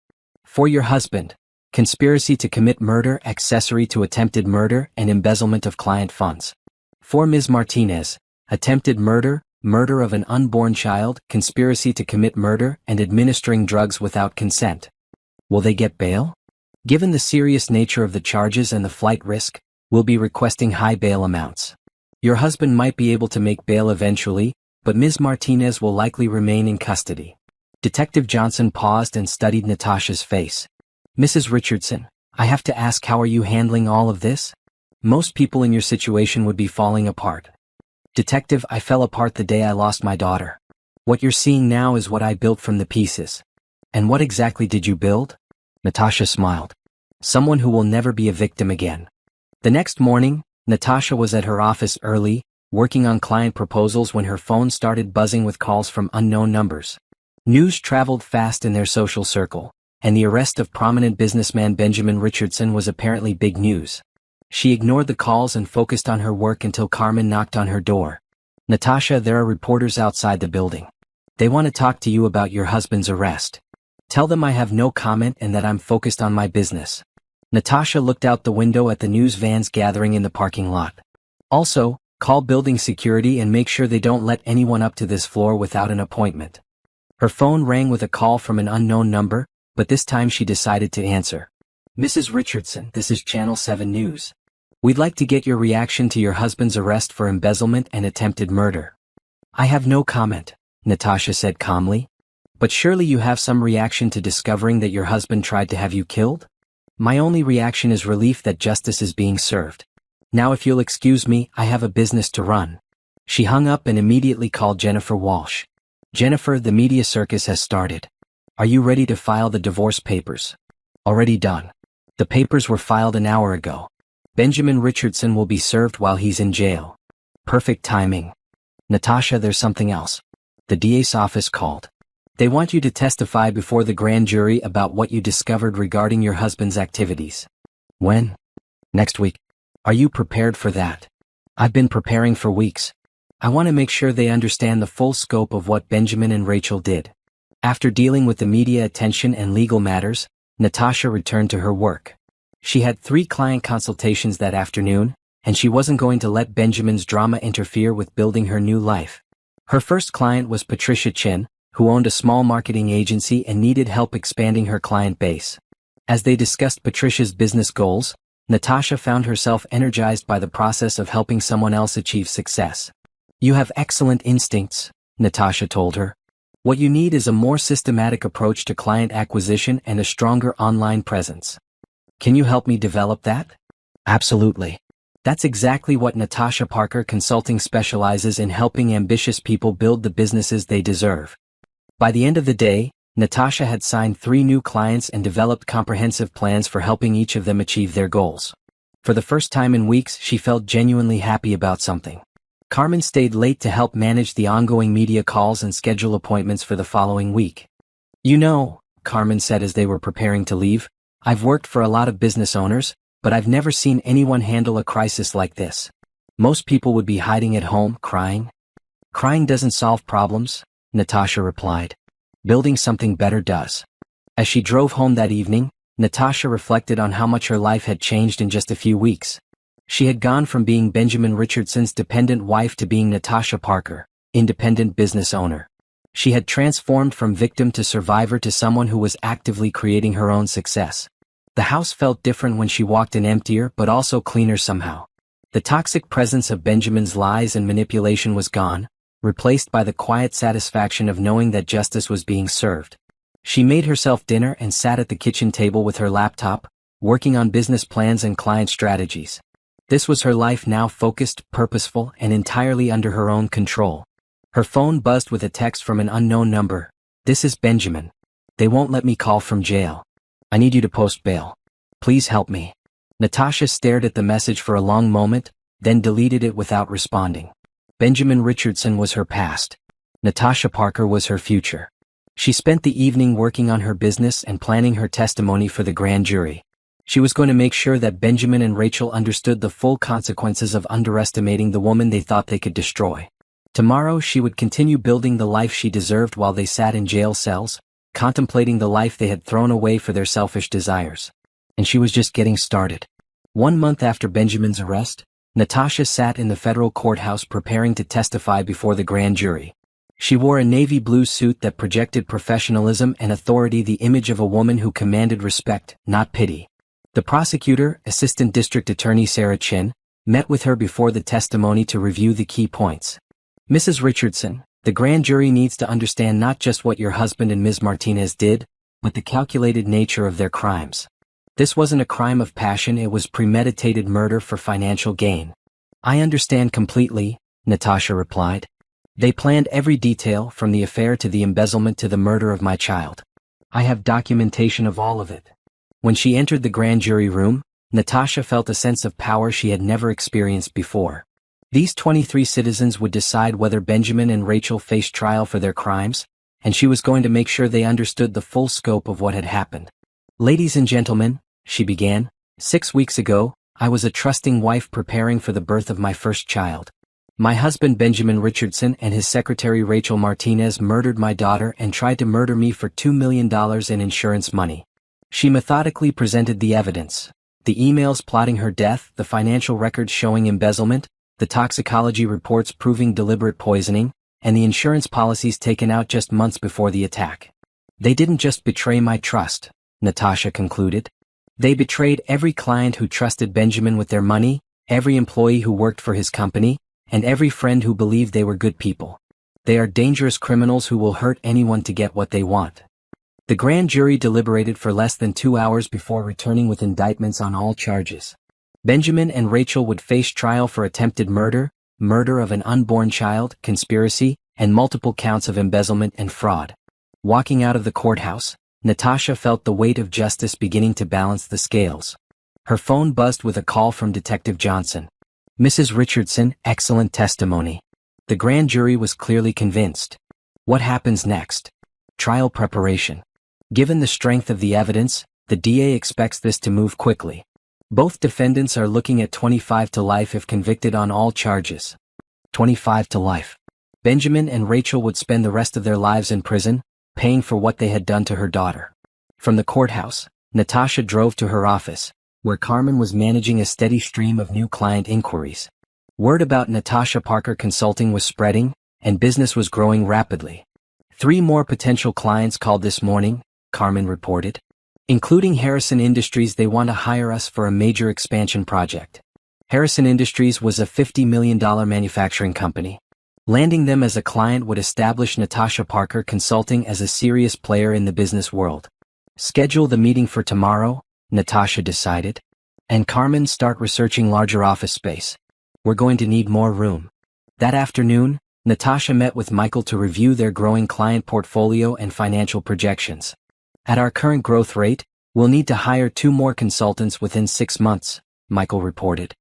A: For your husband, conspiracy to commit murder, accessory to attempted murder, and embezzlement of client funds. For Ms. Martinez, attempted murder, murder of an unborn child, conspiracy to commit murder, and administering drugs without consent. Will they get bail? Given the serious nature of the charges and the flight risk, we'll be requesting high bail amounts. Your husband might be able to make bail eventually, but Ms. Martinez will likely remain in custody. Detective Johnson paused and studied Natasha's face. Mrs. Richardson, I have to ask, how are you handling all of this? Most people in your situation would be falling apart. Detective, I fell apart the day I lost my daughter. What you're seeing now is what I built from the pieces. And what exactly did you build? Natasha smiled. Someone who will never be a victim again. The next morning, Natasha was at her office early, working on client proposals when her phone started buzzing with calls from unknown numbers. News traveled fast in their social circle, and the arrest of prominent businessman Benjamin Richardson was apparently big news. She ignored the calls and focused on her work until Carmen knocked on her door. Natasha, there are reporters outside the building. They want to talk to you about your husband's arrest. Tell them I have no comment and that I'm focused on my business. Natasha looked out the window at the news vans gathering in the parking lot. Also, call building security and make sure they don't let anyone up to this floor without an appointment. Her phone rang with a call from an unknown number, but this time she decided to answer. Mrs. Richardson, this is Channel 7 News. We'd like to get your reaction to your husband's arrest for embezzlement and attempted murder. I have no comment, Natasha said calmly. But surely you have some reaction to discovering that your husband tried to have you killed? My only reaction is relief that justice is being served. Now if you'll excuse me, I have a business to run. She hung up and immediately called Jennifer Walsh. Jennifer, the media circus has started. Are you ready to file the divorce papers? Already done. The papers were filed an hour ago. Benjamin Richardson will be served while he's in jail. Perfect timing. Natasha, there's something else. The DA's office called. They want you to testify before the grand jury about what you discovered regarding your husband's activities. When? Next week. Are you prepared for that? I've been preparing for weeks. I want to make sure they understand the full scope of what Benjamin and Rachel did. After dealing with the media attention and legal matters, Natasha returned to her work. She had 3 client consultations that afternoon, and she wasn't going to let Benjamin's drama interfere with building her new life. Her first client was Patricia Chin, who owned a small marketing agency and needed help expanding her client base. As they discussed Patricia's business goals, Natasha found herself energized by the process of helping someone else achieve success. You have excellent instincts, Natasha told her. What you need is a more systematic approach to client acquisition and a stronger online presence. Can you help me develop that? Absolutely. That's exactly what Natasha Parker Consulting specializes in, helping ambitious people build the businesses they deserve. By the end of the day, Natasha had signed 3 new clients and developed comprehensive plans for helping each of them achieve their goals. For the first time in weeks, she felt genuinely happy about something. Carmen stayed late to help manage the ongoing media calls and schedule appointments for the following week. You know, Carmen said as they were preparing to leave, I've worked for a lot of business owners, but I've never seen anyone handle a crisis like this. Most people would be hiding at home, crying. Crying doesn't solve problems, Natasha replied. Building something better does. As she drove home that evening, Natasha reflected on how much her life had changed in just a few weeks. She had gone from being Benjamin Richardson's dependent wife to being Natasha Parker, independent business owner. She had transformed from victim to survivor to someone who was actively creating her own success. The house felt different when she walked in, emptier but also cleaner somehow. The toxic presence of Benjamin's lies and manipulation was gone, replaced by the quiet satisfaction of knowing that justice was being served. She made herself dinner and sat at the kitchen table with her laptop, working on business plans and client strategies. This was her life now, focused, purposeful, and entirely under her own control. Her phone buzzed with a text from an unknown number. This is Benjamin. They won't let me call from jail. I need you to post bail. Please help me. Natasha stared at the message for a long moment, then deleted it without responding. Benjamin Richardson was her past. Natasha Parker was her future. She spent the evening working on her business and planning her testimony for the grand jury. She was going to make sure that Benjamin and Rachel understood the full consequences of underestimating the woman they thought they could destroy. Tomorrow she would continue building the life she deserved while they sat in jail cells, contemplating the life they had thrown away for their selfish desires. And she was just getting started. 1 month after Benjamin's arrest, Natasha sat in the federal courthouse preparing to testify before the grand jury. She wore a navy blue suit that projected professionalism and authority, the image of a woman who commanded respect, not pity. The prosecutor, Assistant District Attorney Sarah Chin, met with her before the testimony to review the key points. Mrs. Richardson, the grand jury needs to understand not just what your husband and Ms. Martinez did, but the calculated nature of their crimes. This wasn't a crime of passion, it was premeditated murder for financial gain. I understand completely, Natasha replied. They planned every detail, from the affair to the embezzlement to the murder of my child. I have documentation of all of it. When she entered the grand jury room, Natasha felt a sense of power she had never experienced before. These 23 citizens would decide whether Benjamin and Rachel faced trial for their crimes, and she was going to make sure they understood the full scope of what had happened. Ladies and gentlemen, she began, 6 weeks ago, I was a trusting wife preparing for the birth of my first child. My husband Benjamin Richardson and his secretary Rachel Martinez murdered my daughter and tried to murder me for $2 million in insurance money. She methodically presented the evidence. The emails plotting her death, the financial records showing embezzlement, the toxicology reports proving deliberate poisoning, and the insurance policies taken out just months before the attack. They didn't just betray my trust, Natasha concluded. They betrayed every client who trusted Benjamin with their money, every employee who worked for his company, and every friend who believed they were good people. They are dangerous criminals who will hurt anyone to get what they want. The grand jury deliberated for less than 2 hours before returning with indictments on all charges. Benjamin and Rachel would face trial for attempted murder, murder of an unborn child, conspiracy, and multiple counts of embezzlement and fraud. Walking out of the courthouse, Natasha felt the weight of justice beginning to balance the scales. Her phone buzzed with a call from Detective Johnson. Mrs. Richardson, excellent testimony. The grand jury was clearly convinced. What happens next? Trial preparation. Given the strength of the evidence, the DA expects this to move quickly. Both defendants are looking at 25 to life if convicted on all charges. 25 to life. Benjamin and Rachel would spend the rest of their lives in prison, paying for what they had done to her daughter. From the courthouse, Natasha drove to her office, where Carmen was managing a steady stream of new client inquiries. Word about Natasha Parker Consulting was spreading, and business was growing rapidly. 3 more potential clients called this morning, Carmen reported. Including Harrison Industries, they want to hire us for a major expansion project. Harrison Industries was a $50 million manufacturing company. Landing them as a client would establish Natasha Parker Consulting as a serious player in the business world. Schedule the meeting for tomorrow, Natasha decided. And Carmen, start researching larger office space. We're going to need more room. That afternoon, Natasha met with Michael to review their growing client portfolio and financial projections. At our current growth rate, we'll need to hire 2 more consultants within 6 months, Michael reported.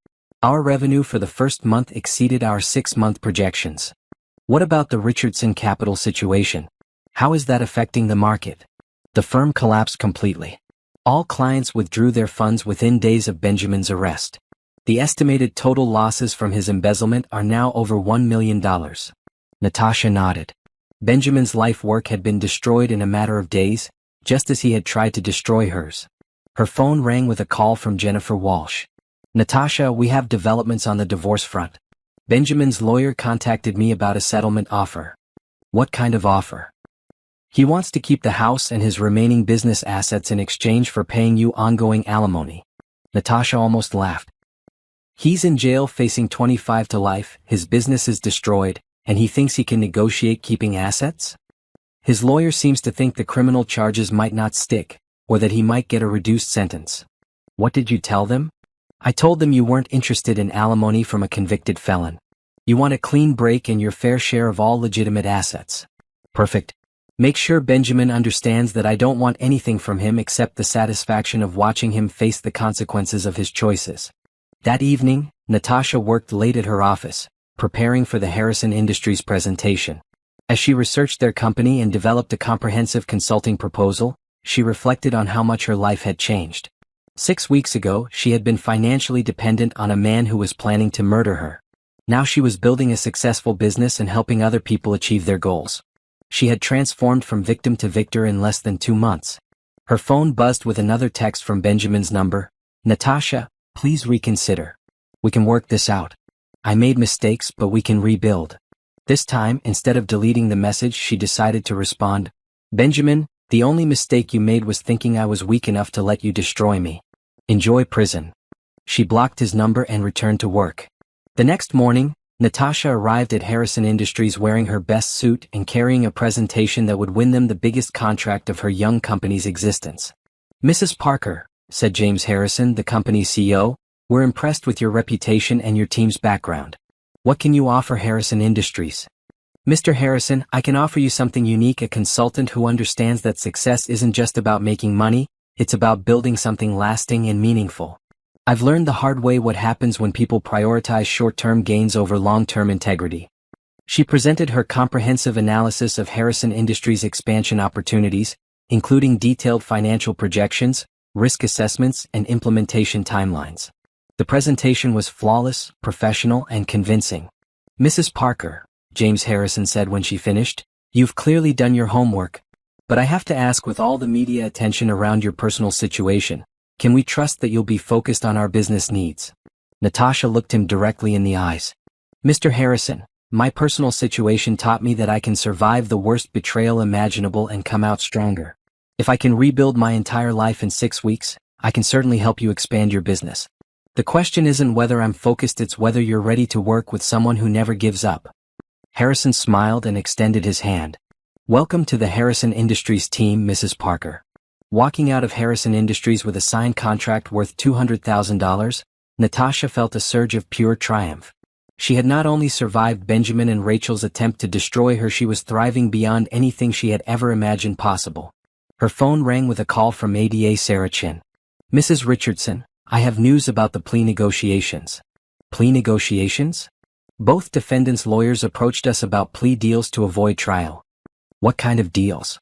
A: Our revenue for the first month exceeded our 6-month projections. What about the Richardson Capital situation? How is that affecting the market? The firm collapsed completely. All clients withdrew their funds within days of Benjamin's arrest. The estimated total losses from his embezzlement are now over $1 million. Natasha nodded. Benjamin's life work had been destroyed in a matter of days, just as he had tried to destroy hers. Her phone rang with a call from Jennifer Walsh. Natasha, we have developments on the divorce front. Benjamin's lawyer contacted me about a settlement offer. What kind of offer? He wants to keep the house and his remaining business assets in exchange for paying you ongoing alimony. Natasha almost laughed. He's in jail facing 25 to life, his business is destroyed, and he thinks he can negotiate keeping assets? His lawyer seems to think the criminal charges might not stick, or that he might get a reduced sentence. What did you tell them? I told them you weren't interested in alimony from a convicted felon. You want a clean break and your fair share of all legitimate assets. Perfect. Make sure Benjamin understands that I don't want anything from him except the satisfaction of watching him face the consequences of his choices. That evening, Natasha worked late at her office, preparing for the Harrison Industries presentation. As she researched their company and developed a comprehensive consulting proposal, she reflected on how much her life had changed. 6 weeks ago, she had been financially dependent on a man who was planning to murder her. Now she was building a successful business and helping other people achieve their goals. She had transformed from victim to victor in less than 2 months. Her phone buzzed with another text from Benjamin's number. "Natasha, please reconsider. We can work this out. I made mistakes, but we can rebuild." This time, instead of deleting the message, she decided to respond. "Benjamin, the only mistake you made was thinking I was weak enough to let you destroy me. Enjoy prison." She blocked his number and returned to work. The next morning, Natasha arrived at Harrison Industries wearing her best suit and carrying a presentation that would win them the biggest contract of her young company's existence. "Mrs. Parker," said James Harrison, the company's CEO, "we're impressed with your reputation and your team's background. What can you offer Harrison Industries?" "Mr. Harrison, I can offer you something unique, a consultant who understands that success isn't just about making money, it's about building something lasting and meaningful. I've learned the hard way what happens when people prioritize short-term gains over long-term integrity." She presented her comprehensive analysis of Harrison Industries' expansion opportunities, including detailed financial projections, risk assessments, and implementation timelines. The presentation was flawless, professional, and convincing. "Mrs. Parker," James Harrison said when she finished, "you've clearly done your homework. But I have to ask, with all the media attention around your personal situation, can we trust that you'll be focused on our business needs?" Natasha looked him directly in the eyes. "Mr. Harrison, my personal situation taught me that I can survive the worst betrayal imaginable and come out stronger. If I can rebuild my entire life in 6 weeks, I can certainly help you expand your business. The question isn't whether I'm focused, it's whether you're ready to work with someone who never gives up." Harrison smiled and extended his hand. "Welcome to the Harrison Industries team, Mrs. Parker." Walking out of Harrison Industries with a signed contract worth $200,000, Natasha felt a surge of pure triumph. She had not only survived Benjamin and Rachel's attempt to destroy her, she was thriving beyond anything she had ever imagined possible. Her phone rang with a call from ADA Sarah Chin. "Mrs. Richardson, I have news about the plea negotiations." "Plea negotiations?" "Both defendants' lawyers approached us about plea deals to avoid trial." "What kind of deals?"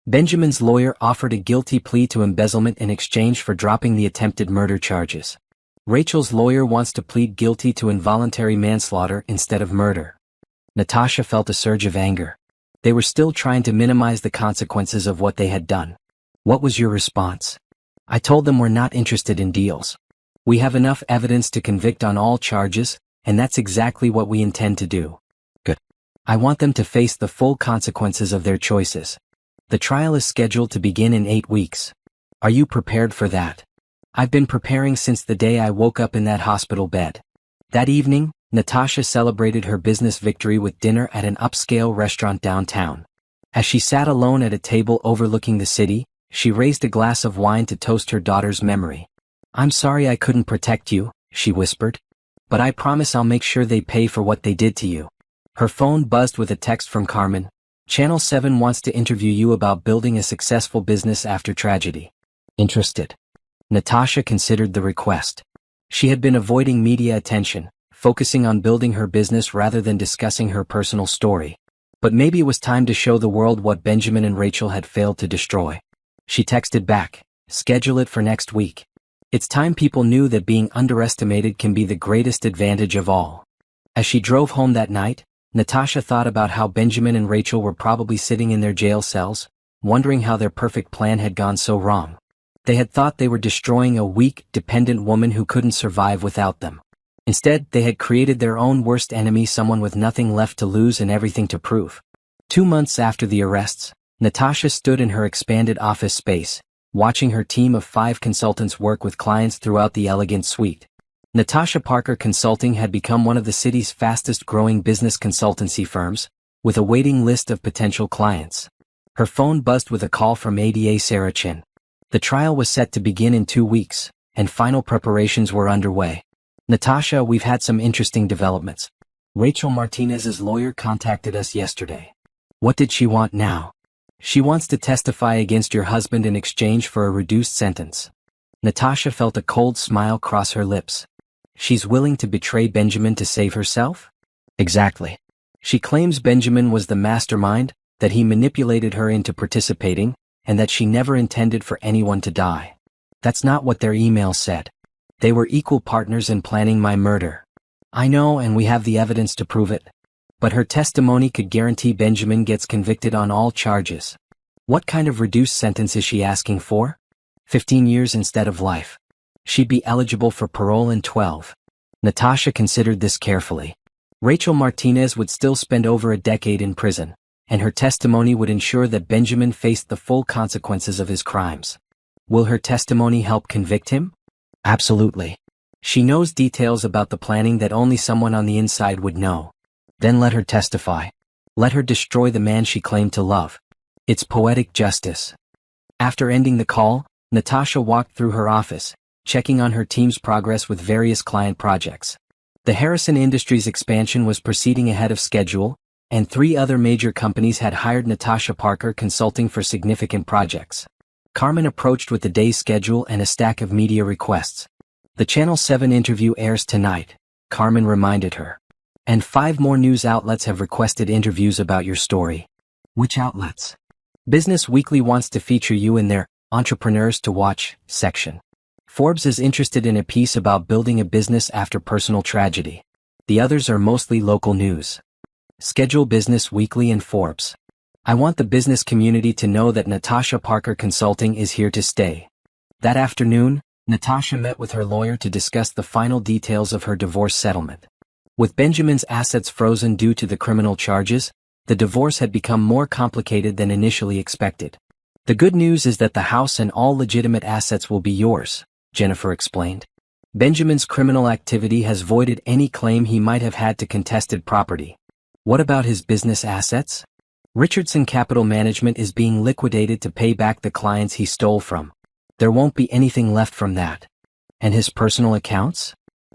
A: "Benjamin's lawyer offered a guilty plea to embezzlement in exchange for dropping the attempted murder charges. Rachel's lawyer wants to plead guilty to involuntary manslaughter instead of murder." Natasha felt a surge of anger. They were still trying to minimize the consequences of what they had done. "What was your response?" "I told them we're not interested in deals. We have enough evidence to convict on all charges, and that's exactly what we intend to do." "Good. I want them to face the full consequences of their choices. The trial is scheduled to begin in 8 weeks. Are you prepared for that?" "I've been preparing since the day I woke up in that hospital bed." That evening, Natasha celebrated her business victory with dinner at an upscale restaurant downtown. As she sat alone at a table overlooking the city, she raised a glass of wine to toast her daughter's memory. "I'm sorry I couldn't protect you," she whispered. "But I promise I'll make sure they pay for what they did to you." Her phone buzzed with a text from Carmen. "Channel 7 wants to interview you about building a successful business after tragedy. Interested?" Natasha considered the request. She had been avoiding media attention, focusing on building her business rather than discussing her personal story. But maybe it was time to show the world what Benjamin and Rachel had failed to destroy. She texted back, "Schedule it for next week." It's time people knew that being underestimated can be the greatest advantage of all. As she drove home that night, Natasha thought about how Benjamin and Rachel were probably sitting in their jail cells, wondering how their perfect plan had gone so wrong. They had thought they were destroying a weak, dependent woman who couldn't survive without them. Instead, they had created their own worst enemy, someone with nothing left to lose and everything to prove. 2 months after the arrests, Natasha stood in her expanded office space, watching her team of 5 consultants work with clients throughout the elegant suite. Natasha Parker Consulting had become one of the city's fastest-growing business consultancy firms, with a waiting list of potential clients. Her phone buzzed with a call from ADA Sarah Chin. The trial was set to begin in 2 weeks, and final preparations were underway. "Natasha, we've had some interesting developments. Rachel Martinez's lawyer contacted us yesterday." "What did she want now?" "She wants to testify against your husband in exchange for a reduced sentence." Natasha felt a cold smile cross her lips. She's willing to betray Benjamin to save herself? Exactly. She claims Benjamin was the mastermind, that he manipulated her into participating, and that she never intended for anyone to die. That's not what their email said. They were equal partners in planning my murder. I know, and we have the evidence to prove it. But her testimony could guarantee Benjamin gets convicted on all charges. What kind of reduced sentence is she asking for? 15 years instead of life. She'd be eligible for parole in 12. Natasha considered this carefully. Rachel Martinez would still spend over a decade in prison, and her testimony would ensure that Benjamin faced the full consequences of his crimes. Will her testimony help convict him? Absolutely. She knows details about the planning that only someone on the inside would know. Then let her testify. Let her destroy the man she claimed to love. It's poetic justice. After ending the call, Natasha walked through her office, checking on her team's progress with various client projects. The Harrison Industries expansion was proceeding ahead of schedule, and 3 other major companies had hired Natasha Parker Consulting for significant projects. Carmen approached with the day's schedule and a stack of media requests. The Channel 7 interview airs tonight, Carmen reminded her. And 5 more news outlets have requested interviews about your story. Which outlets? Business Weekly wants to feature you in their Entrepreneurs to Watch section. Forbes is interested in a piece about building a business after personal tragedy. The others are mostly local news. Schedule Business Weekly and Forbes. I want the business community to know that Natasha Parker Consulting is here to stay. That afternoon, Natasha met with her lawyer to discuss the final details of her divorce settlement. With Benjamin's assets frozen due to the criminal charges, the divorce had become more complicated than initially expected. The good news is that the house and all legitimate assets will be yours, Jennifer explained. Benjamin's criminal activity has voided any claim he might have had to contested property. What about his business assets? Richardson Capital Management is being liquidated to pay back the clients he stole from. There won't be anything left from that. And his personal accounts?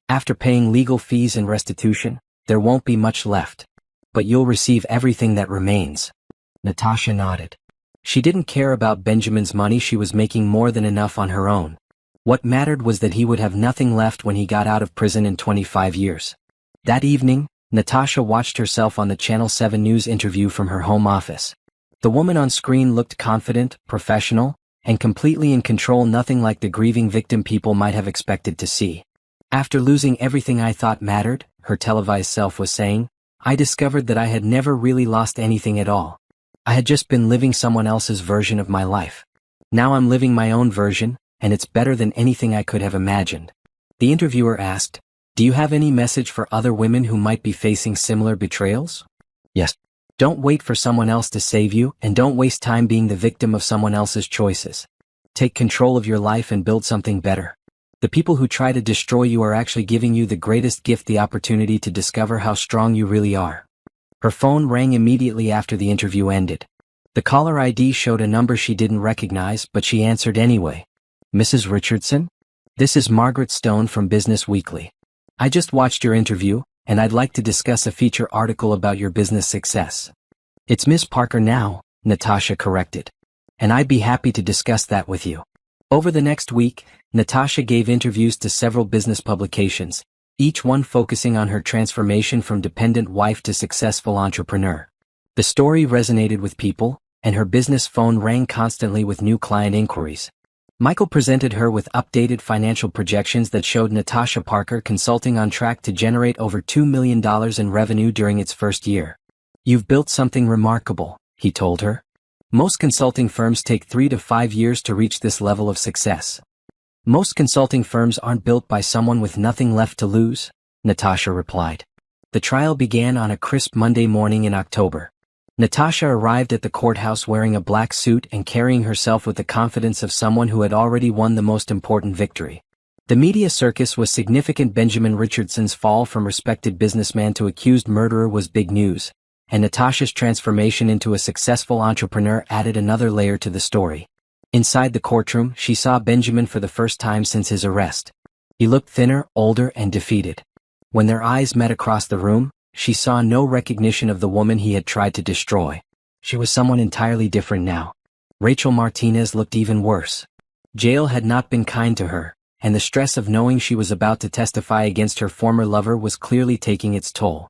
A: After paying legal fees and restitution, there won't be much left. But you'll receive everything that remains. Natasha nodded. She didn't care about Benjamin's money. She was making more than enough on her own. What mattered was that he would have nothing left when he got out of prison in 25 years. That evening, Natasha watched herself on the Channel 7 News interview from her home office. The woman on screen looked confident, professional, and completely in control, nothing like the grieving victim people might have expected to see. After losing everything I thought mattered, her televised self was saying, I discovered that I had never really lost anything at all. I had just been living someone else's version of my life. Now I'm living my own version, and it's better than anything I could have imagined. The interviewer asked, do you have any message for other women who might be facing similar betrayals? Yes. Don't wait for someone else to save you, and don't waste time being the victim of someone else's choices. Take control of your life and build something better. The people who try to destroy you are actually giving you the greatest gift, the opportunity to discover how strong you really are. Her phone rang immediately after the interview ended. The caller ID showed a number she didn't recognize, but she answered anyway. Mrs. Richardson? This is Margaret Stone from Business Weekly. I just watched your interview, and I'd like to discuss a feature article about your business success. It's Miss Parker now, Natasha corrected. And I'd be happy to discuss that with you. Over the next week, Natasha gave interviews to several business publications, each one focusing on her transformation from dependent wife to successful entrepreneur. The story resonated with people, and her business phone rang constantly with new client inquiries. Michael presented her with updated financial projections that showed Natasha Parker Consulting on track to generate over $2 million in revenue during its first year. You've built something remarkable, he told her. Most consulting firms take 3 to 5 years to reach this level of success. Most consulting firms aren't built by someone with nothing left to lose, Natasha replied. The trial began on a crisp Monday morning in October. Natasha arrived at the courthouse wearing a black suit and carrying herself with the confidence of someone who had already won the most important victory. The media circus was significant. Benjamin Richardson's fall from respected businessman to accused murderer was big news, and Natasha's transformation into a successful entrepreneur added another layer to the story. Inside the courtroom, she saw Benjamin for the first time since his arrest. He looked thinner, older, and defeated. When their eyes met across the room, she saw no recognition of the woman he had tried to destroy. She was someone entirely different now. Rachel Martinez looked even worse. Jail had not been kind to her, and the stress of knowing she was about to testify against her former lover was clearly taking its toll.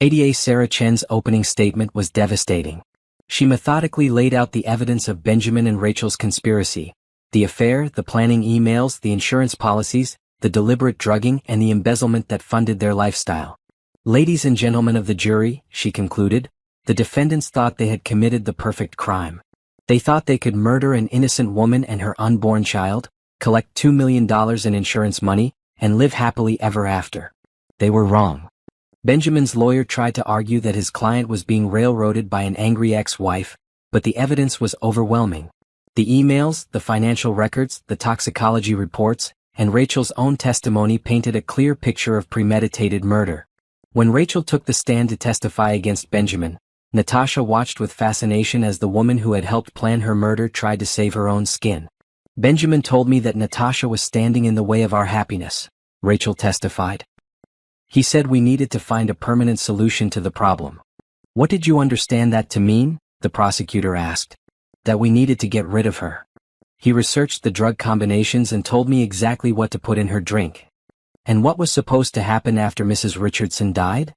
A: ADA Sarah Chen's opening statement was devastating. She methodically laid out the evidence of Benjamin and Rachel's conspiracy, the affair, the planning emails, the insurance policies, the deliberate drugging and the embezzlement that funded their lifestyle. Ladies and gentlemen of the jury, she concluded, the defendants thought they had committed the perfect crime. They thought they could murder an innocent woman and her unborn child, collect $2 million in insurance money, and live happily ever after. They were wrong. Benjamin's lawyer tried to argue that his client was being railroaded by an angry ex-wife, but the evidence was overwhelming. The emails, the financial records, the toxicology reports, and Rachel's own testimony painted a clear picture of premeditated murder. When Rachel took the stand to testify against Benjamin, Natasha watched with fascination as the woman who had helped plan her murder tried to save her own skin. Benjamin told me that Natasha was standing in the way of our happiness, Rachel testified. He said we needed to find a permanent solution to the problem. What did you understand that to mean? The prosecutor asked. That we needed to get rid of her. He researched the drug combinations and told me exactly what to put in her drink. And what was supposed to happen after Mrs. Richardson died?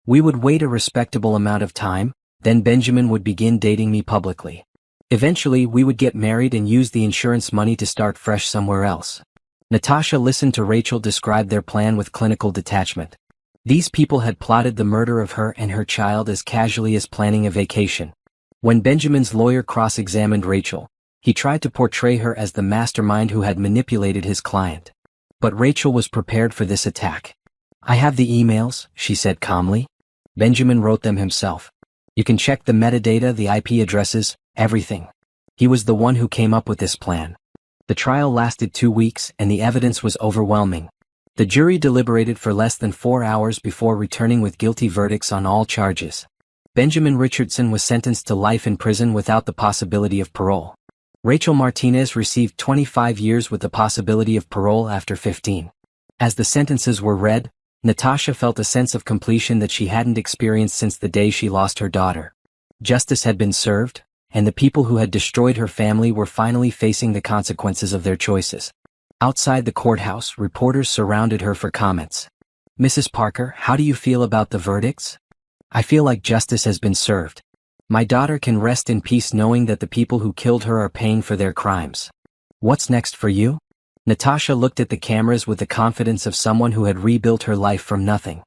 A: We would wait a respectable amount of time, then Benjamin would begin dating me publicly. Eventually we would get married and use the insurance money to start fresh somewhere else. Natasha listened to Rachel describe their plan with clinical detachment. These people had plotted the murder of her and her child as casually as planning a vacation. When Benjamin's lawyer cross-examined Rachel, he tried to portray her as the mastermind who had manipulated his client. But Rachel was prepared for this attack. I have the emails, she said calmly. Benjamin wrote them himself. You can check the metadata, the IP addresses, everything. He was the one who came up with this plan. The trial lasted 2 weeks and the evidence was overwhelming. The jury deliberated for less than 4 hours before returning with guilty verdicts on all charges. Benjamin Richardson was sentenced to life in prison without the possibility of parole. Rachel Martinez received 25 years with the possibility of parole after 15. As the sentences were read, Natasha felt a sense of completion that she hadn't experienced since the day she lost her daughter. Justice had been served, and the people who had destroyed her family were finally facing the consequences of their choices. Outside the courthouse, reporters surrounded her for comments. Mrs. Parker, how do you feel about the verdicts? I feel like justice has been served. My daughter can rest in peace knowing that the people who killed her are paying for their crimes. What's next for you? Natasha looked at the cameras with the confidence of someone who had rebuilt her life from nothing.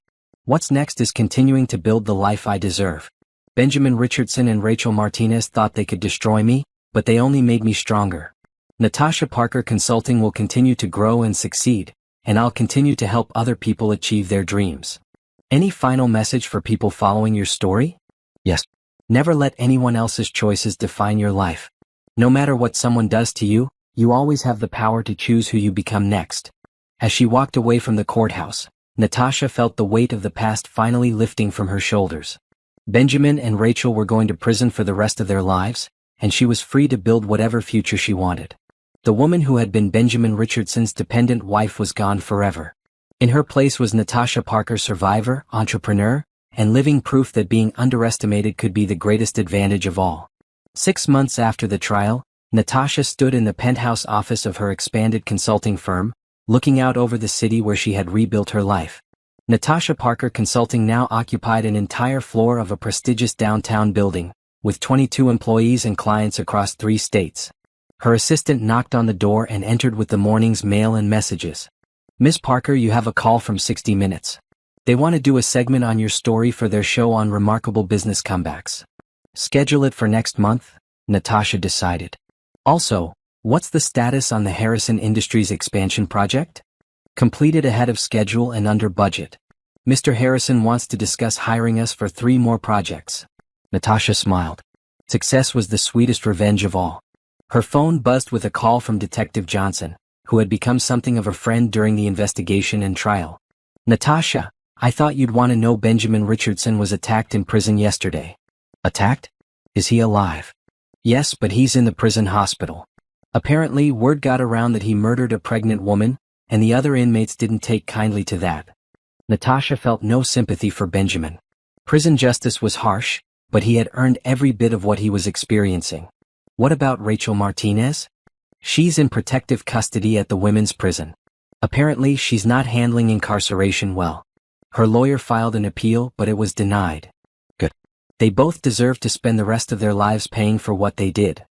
A: What's next is continuing to build the life I deserve. Benjamin Richardson and Rachel Martinez thought they could destroy me, but they only made me stronger. Natasha Parker Consulting will continue to grow and succeed, and I'll continue to help other people achieve their dreams. Any final message for people following your story? Yes. Never let anyone else's choices define your life. No matter what someone does to you, you always have the power to choose who you become next. As she walked away from the courthouse, Natasha felt the weight of the past finally lifting from her shoulders. Benjamin and Rachel were going to prison for the rest of their lives, and she was free to build whatever future she wanted. The woman who had been Benjamin Richardson's dependent wife was gone forever. In her place was Natasha Parker, survivor, entrepreneur, and living proof that being underestimated could be the greatest advantage of all. 6 months after the trial, Natasha stood in the penthouse office of her expanded consulting firm, looking out over the city where she had rebuilt her life. Natasha Parker Consulting now occupied an entire floor of a prestigious downtown building, with 22 employees and clients across 3 states. Her assistant knocked on the door and entered with the morning's mail and messages. Miss Parker, you have a call from 60 Minutes. They want to do a segment on your story for their show on remarkable business comebacks. Schedule it for next month, Natasha decided. Also, what's the status on the Harrison Industries expansion project? Completed ahead of schedule and under budget. Mr. Harrison wants to discuss hiring us for 3 more projects. Natasha smiled. Success was the sweetest revenge of all. Her phone buzzed with a call from Detective Johnson, who had become something of a friend during the investigation and trial. Natasha, I thought you'd want to know Benjamin Richardson was attacked in prison yesterday. Attacked? Is he alive? Yes, but he's in the prison hospital. Apparently, word got around that he murdered a pregnant woman, and the other inmates didn't take kindly to that. Natasha felt no sympathy for Benjamin. Prison justice was harsh, but he had earned every bit of what he was experiencing. What about Rachel Martinez? She's in protective custody at the women's prison. Apparently, she's not handling incarceration well. Her lawyer filed an appeal, but it was denied. Good. They both deserve to spend the rest of their lives paying for what they did.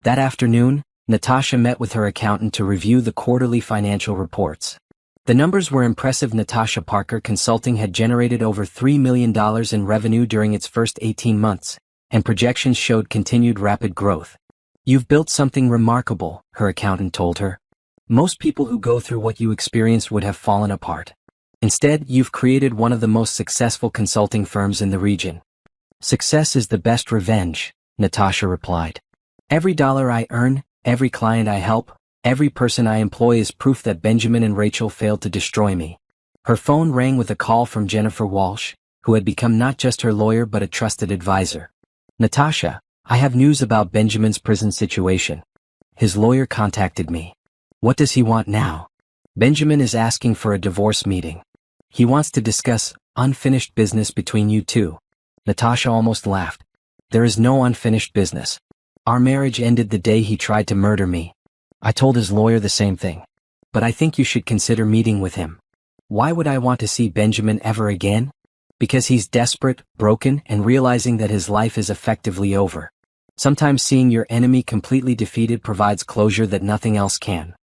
A: That afternoon, Natasha met with her accountant to review the quarterly financial reports. The numbers were impressive. Natasha Parker Consulting had generated over $3 million in revenue during its first 18 months, and projections showed continued rapid growth. "You've built something remarkable," her accountant told her. "Most people who go through what you experienced would have fallen apart. Instead, you've created one of the most successful consulting firms in the region." "Success is the best revenge," Natasha replied. "Every dollar I earn, every client I help, every person I employ is proof that Benjamin and Rachel failed to destroy me." Her phone rang with a call from Jennifer Walsh, who had become not just her lawyer but a trusted advisor. "Natasha, I have news about Benjamin's prison situation. His lawyer contacted me." "What does he want now?" "Benjamin is asking for a divorce meeting. He wants to discuss unfinished business between you two." Natasha almost laughed. "There is no unfinished business. Our marriage ended the day he tried to murder me." I told his lawyer the same thing. "But I think you should consider meeting with him." "Why would I want to see Benjamin ever again?" "Because he's desperate, broken, and realizing that his life is effectively over. Sometimes seeing your enemy completely defeated provides closure that nothing else can."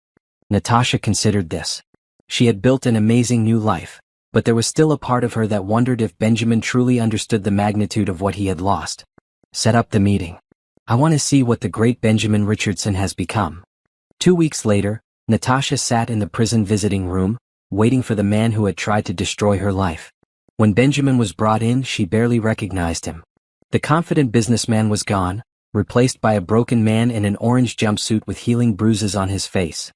A: Natasha considered this. She had built an amazing new life, but there was still a part of her that wondered if Benjamin truly understood the magnitude of what he had lost. "Set up the meeting. I want to see what the great Benjamin Richardson has become." 2 weeks later, Natasha sat in the prison visiting room, waiting for the man who had tried to destroy her life. When Benjamin was brought in, she barely recognized him. The confident businessman was gone, replaced by a broken man in an orange jumpsuit with healing bruises on his face.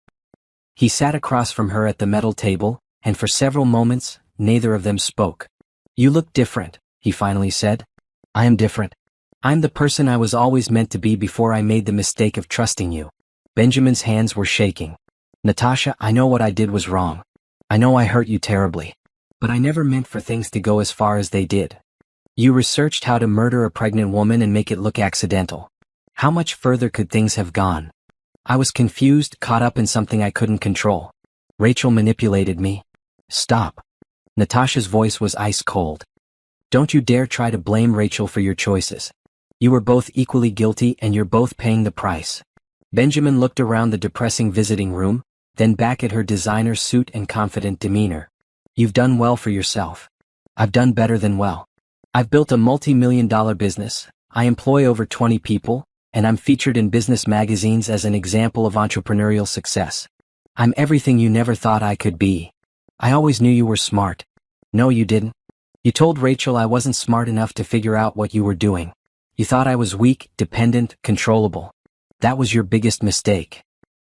A: He sat across from her at the metal table, and for several moments, neither of them spoke. "You look different," he finally said. "I am different. I'm the person I was always meant to be before I made the mistake of trusting you." Benjamin's hands were shaking. "Natasha, I know what I did was wrong. I know I hurt you terribly. But I never meant for things to go as far as they did. You researched how to murder a pregnant woman and make it look accidental. How much further could things have gone? I was confused, caught up in something I couldn't control. Rachel manipulated me." "Stop." Natasha's voice was ice cold. "Don't you dare try to blame Rachel for your choices. You were both equally guilty and you're both paying the price." Benjamin looked around the depressing visiting room, then back at her designer suit and confident demeanor. "You've done well for yourself. I've done better than well. I've built a multi-million-dollar business, I employ over 20 people, and I'm featured in business magazines as an example of entrepreneurial success. I'm everything you never thought I could be. I always knew you were smart." "No, you didn't. You told Rachel I wasn't smart enough to figure out what you were doing. You thought I was weak, dependent, controllable. That was your biggest mistake."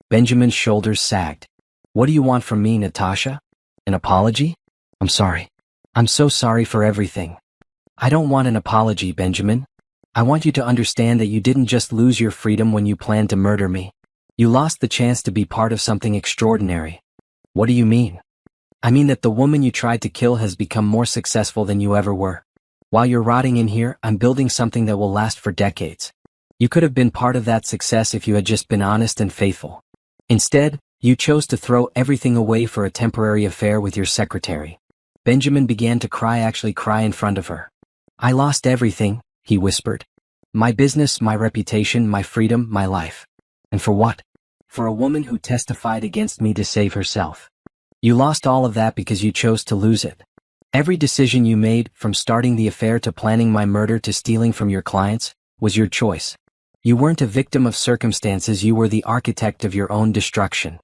A: Benjamin's shoulders sagged. "What do you want from me, Natasha? An apology?" "I'm sorry. I'm so sorry for everything." "I don't want an apology, Benjamin. I want you to understand that you didn't just lose your freedom when you planned to murder me. You lost the chance to be part of something extraordinary." "What do you mean?" "I mean that the woman you tried to kill has become more successful than you ever were. While you're rotting in here, I'm building something that will last for decades. You could have been part of that success if you had just been honest and faithful. Instead, you chose to throw everything away for a temporary affair with your secretary." Benjamin began to cry, actually cry in front of her. "I lost everything," he whispered. "My business, my reputation, my freedom, my life. And for what? For a woman who testified against me to save herself. You lost all of that because you chose to lose it. Every decision you made, from starting the affair to planning my murder to stealing from your clients, was your choice. You weren't a victim of circumstances, you were the architect of your own destruction.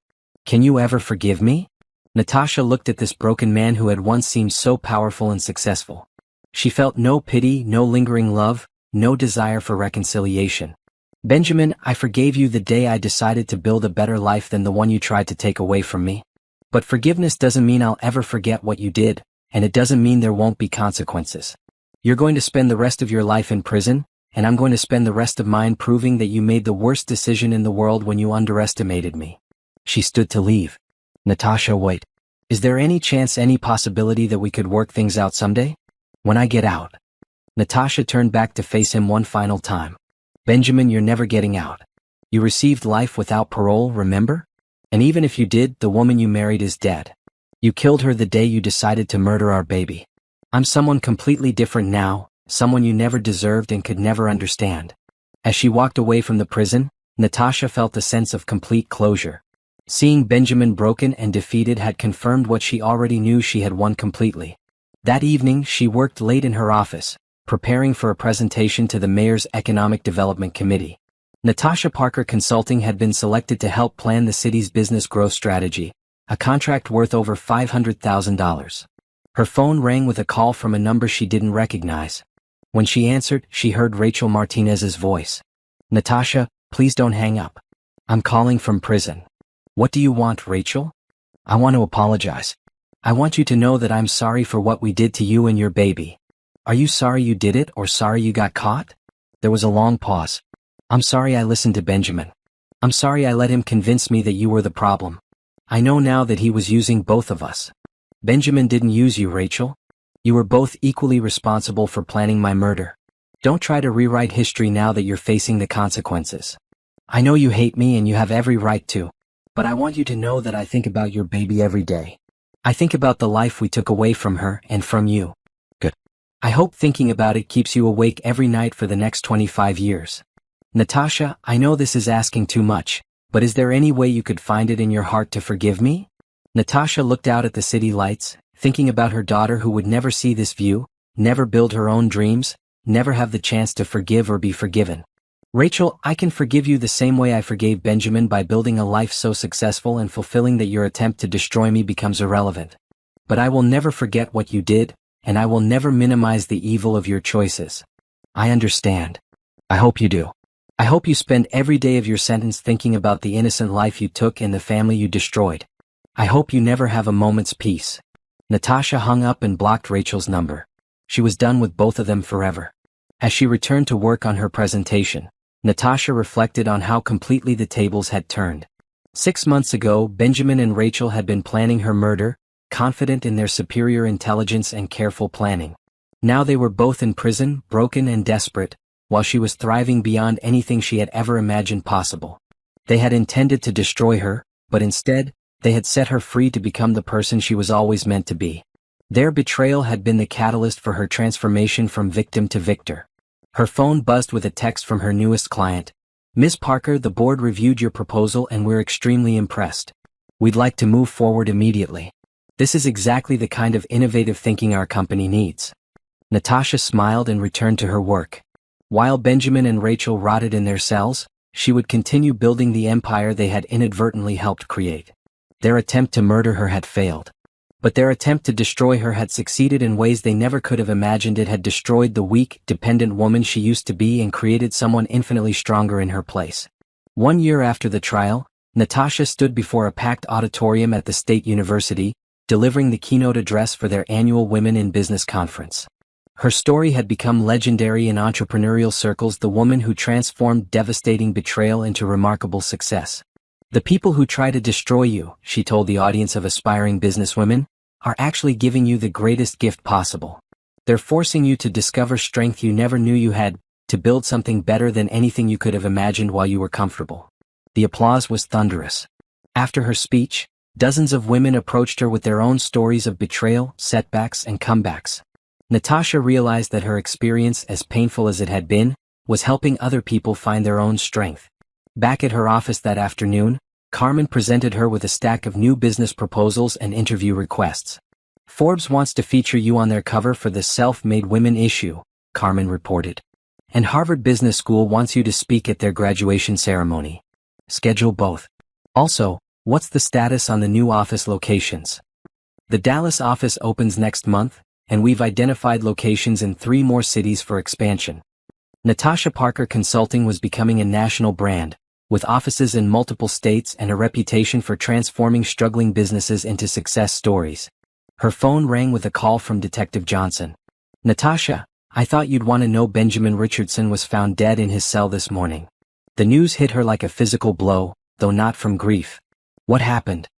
A: Can you ever forgive me?" Natasha looked at this broken man who had once seemed so powerful and successful. She felt no pity, no lingering love, no desire for reconciliation. "Benjamin, I forgave you the day I decided to build a better life than the one you tried to take away from me. But forgiveness doesn't mean I'll ever forget what you did, and it doesn't mean there won't be consequences. You're going to spend the rest of your life in prison, and I'm going to spend the rest of mine proving that you made the worst decision in the world when you underestimated me." She stood to leave. "Natasha, wait. Is there any chance, any possibility that we could work things out someday? When I get out?" Natasha turned back to face him one final time. "Benjamin, you're never getting out. You received life without parole, remember? And even if you did, the woman you married is dead. You killed her the day you decided to murder our baby. I'm someone completely different now, someone you never deserved and could never understand." As she walked away from the prison, Natasha felt a sense of complete closure. Seeing Benjamin broken and defeated had confirmed what she already knew: she had won completely. That evening she worked late in her office, preparing for a presentation to the mayor's Economic Development Committee. Natasha Parker Consulting had been selected to help plan the city's business growth strategy, a contract worth over $500,000. Her phone rang with a call from a number she didn't recognize. When she answered, she heard Rachel Martinez's voice. "Natasha, please don't hang up. I'm calling from prison." "What do you want, Rachel?" "I want to apologize. I want you to know that I'm sorry for what we did to you and your baby." "Are you sorry you did it or sorry you got caught?" There was a long pause. "I'm sorry I listened to Benjamin. I'm sorry I let him convince me that you were the problem. I know now that he was using both of us." "Benjamin didn't use you, Rachel. You were both equally responsible for planning my murder. Don't try to rewrite history now that you're facing the consequences. I know you hate me and you have every right to, but I want you to know that I think about your baby every day. I think about the life we took away from her and from you. Good. I hope thinking about it keeps you awake every night for the next 25 years. Natasha, I know this is asking too much, but is there any way you could find it in your heart to forgive me?" Natasha looked out at the city lights, thinking about her daughter who would never see this view, never build her own dreams, never have the chance to forgive or be forgiven. "Rachel, I can forgive you the same way I forgave Benjamin, by building a life so successful and fulfilling that your attempt to destroy me becomes irrelevant. But I will never forget what you did, and I will never minimize the evil of your choices." "I understand. I hope you do. I hope you spend every day of your sentence thinking about the innocent life you took and the family you destroyed. I hope you never have a moment's peace." Natasha hung up and blocked Rachel's number. She was done with both of them forever. As she returned to work on her presentation, Natasha reflected on how completely the tables had turned. 6 months ago, Benjamin and Rachel had been planning her murder, confident in their superior intelligence and careful planning. Now they were both in prison, broken and desperate, while she was thriving beyond anything she had ever imagined possible. They had intended to destroy her, but instead, they had set her free to become the person she was always meant to be. Their betrayal had been the catalyst for her transformation from victim to victor. Her phone buzzed with a text from her newest client. "Ms. Parker, the board reviewed your proposal and we're extremely impressed. We'd like to move forward immediately. This is exactly the kind of innovative thinking our company needs." Natasha smiled and returned to her work. While Benjamin and Rachel rotted in their cells, she would continue building the empire they had inadvertently helped create. Their attempt to murder her had failed. But their attempt to destroy her had succeeded in ways they never could have imagined. It had destroyed the weak, dependent woman she used to be and created someone infinitely stronger in her place. 1 year after the trial, Natasha stood before a packed auditorium at the State University, delivering the keynote address for their annual Women in Business conference. Her story had become legendary in entrepreneurial circles: the woman who transformed devastating betrayal into remarkable success. "The people who try to destroy you," she told the audience of aspiring businesswomen, "are actually giving you the greatest gift possible. They're forcing you to discover strength you never knew you had, to build something better than anything you could have imagined while you were comfortable." The applause was thunderous. After her speech, dozens of women approached her with their own stories of betrayal, setbacks, and comebacks. Natasha realized that her experience, as painful as it had been, was helping other people find their own strength. Back at her office that afternoon, Carmen presented her with a stack of new business proposals and interview requests. "Forbes wants to feature you on their cover for the Self-Made Women issue," Carmen reported. "And Harvard Business School wants you to speak at their graduation ceremony. Schedule both. Also, what's the status on the new office locations? The Dallas office opens next month, and we've identified locations in 3 more cities for expansion." Natasha Parker Consulting was becoming a national brand, with offices in multiple states and a reputation for transforming struggling businesses into success stories. Her phone rang with a call from Detective Johnson. "Natasha, I thought you'd want to know Benjamin Richardson was found dead in his cell this morning." The news hit her like a physical blow, though not from grief. "What happened?"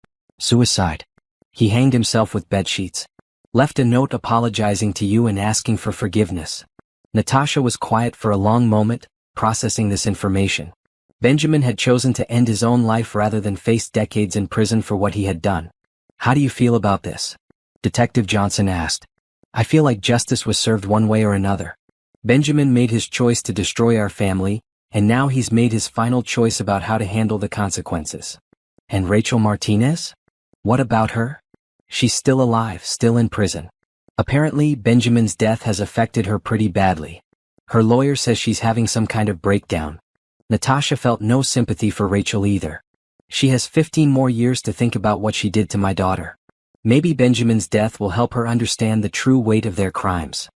A: "Suicide. He hanged himself with bedsheets. Left a note apologizing to you and asking for forgiveness." Natasha was quiet for a long moment, processing this information. Benjamin had chosen to end his own life rather than face decades in prison for what he had done. "How do you feel about this?" Detective Johnson asked. "I feel like justice was served one way or another. Benjamin made his choice to destroy our family, and now he's made his final choice about how to handle the consequences. And Rachel Martinez? What about her? She's still alive, still in prison. Apparently, Benjamin's death has affected her pretty badly. Her lawyer says she's having some kind of breakdown. Natasha felt no sympathy for Rachel either. She has 15 more years to think about what she did to my daughter. Maybe Benjamin's death will help her understand the true weight of their crimes.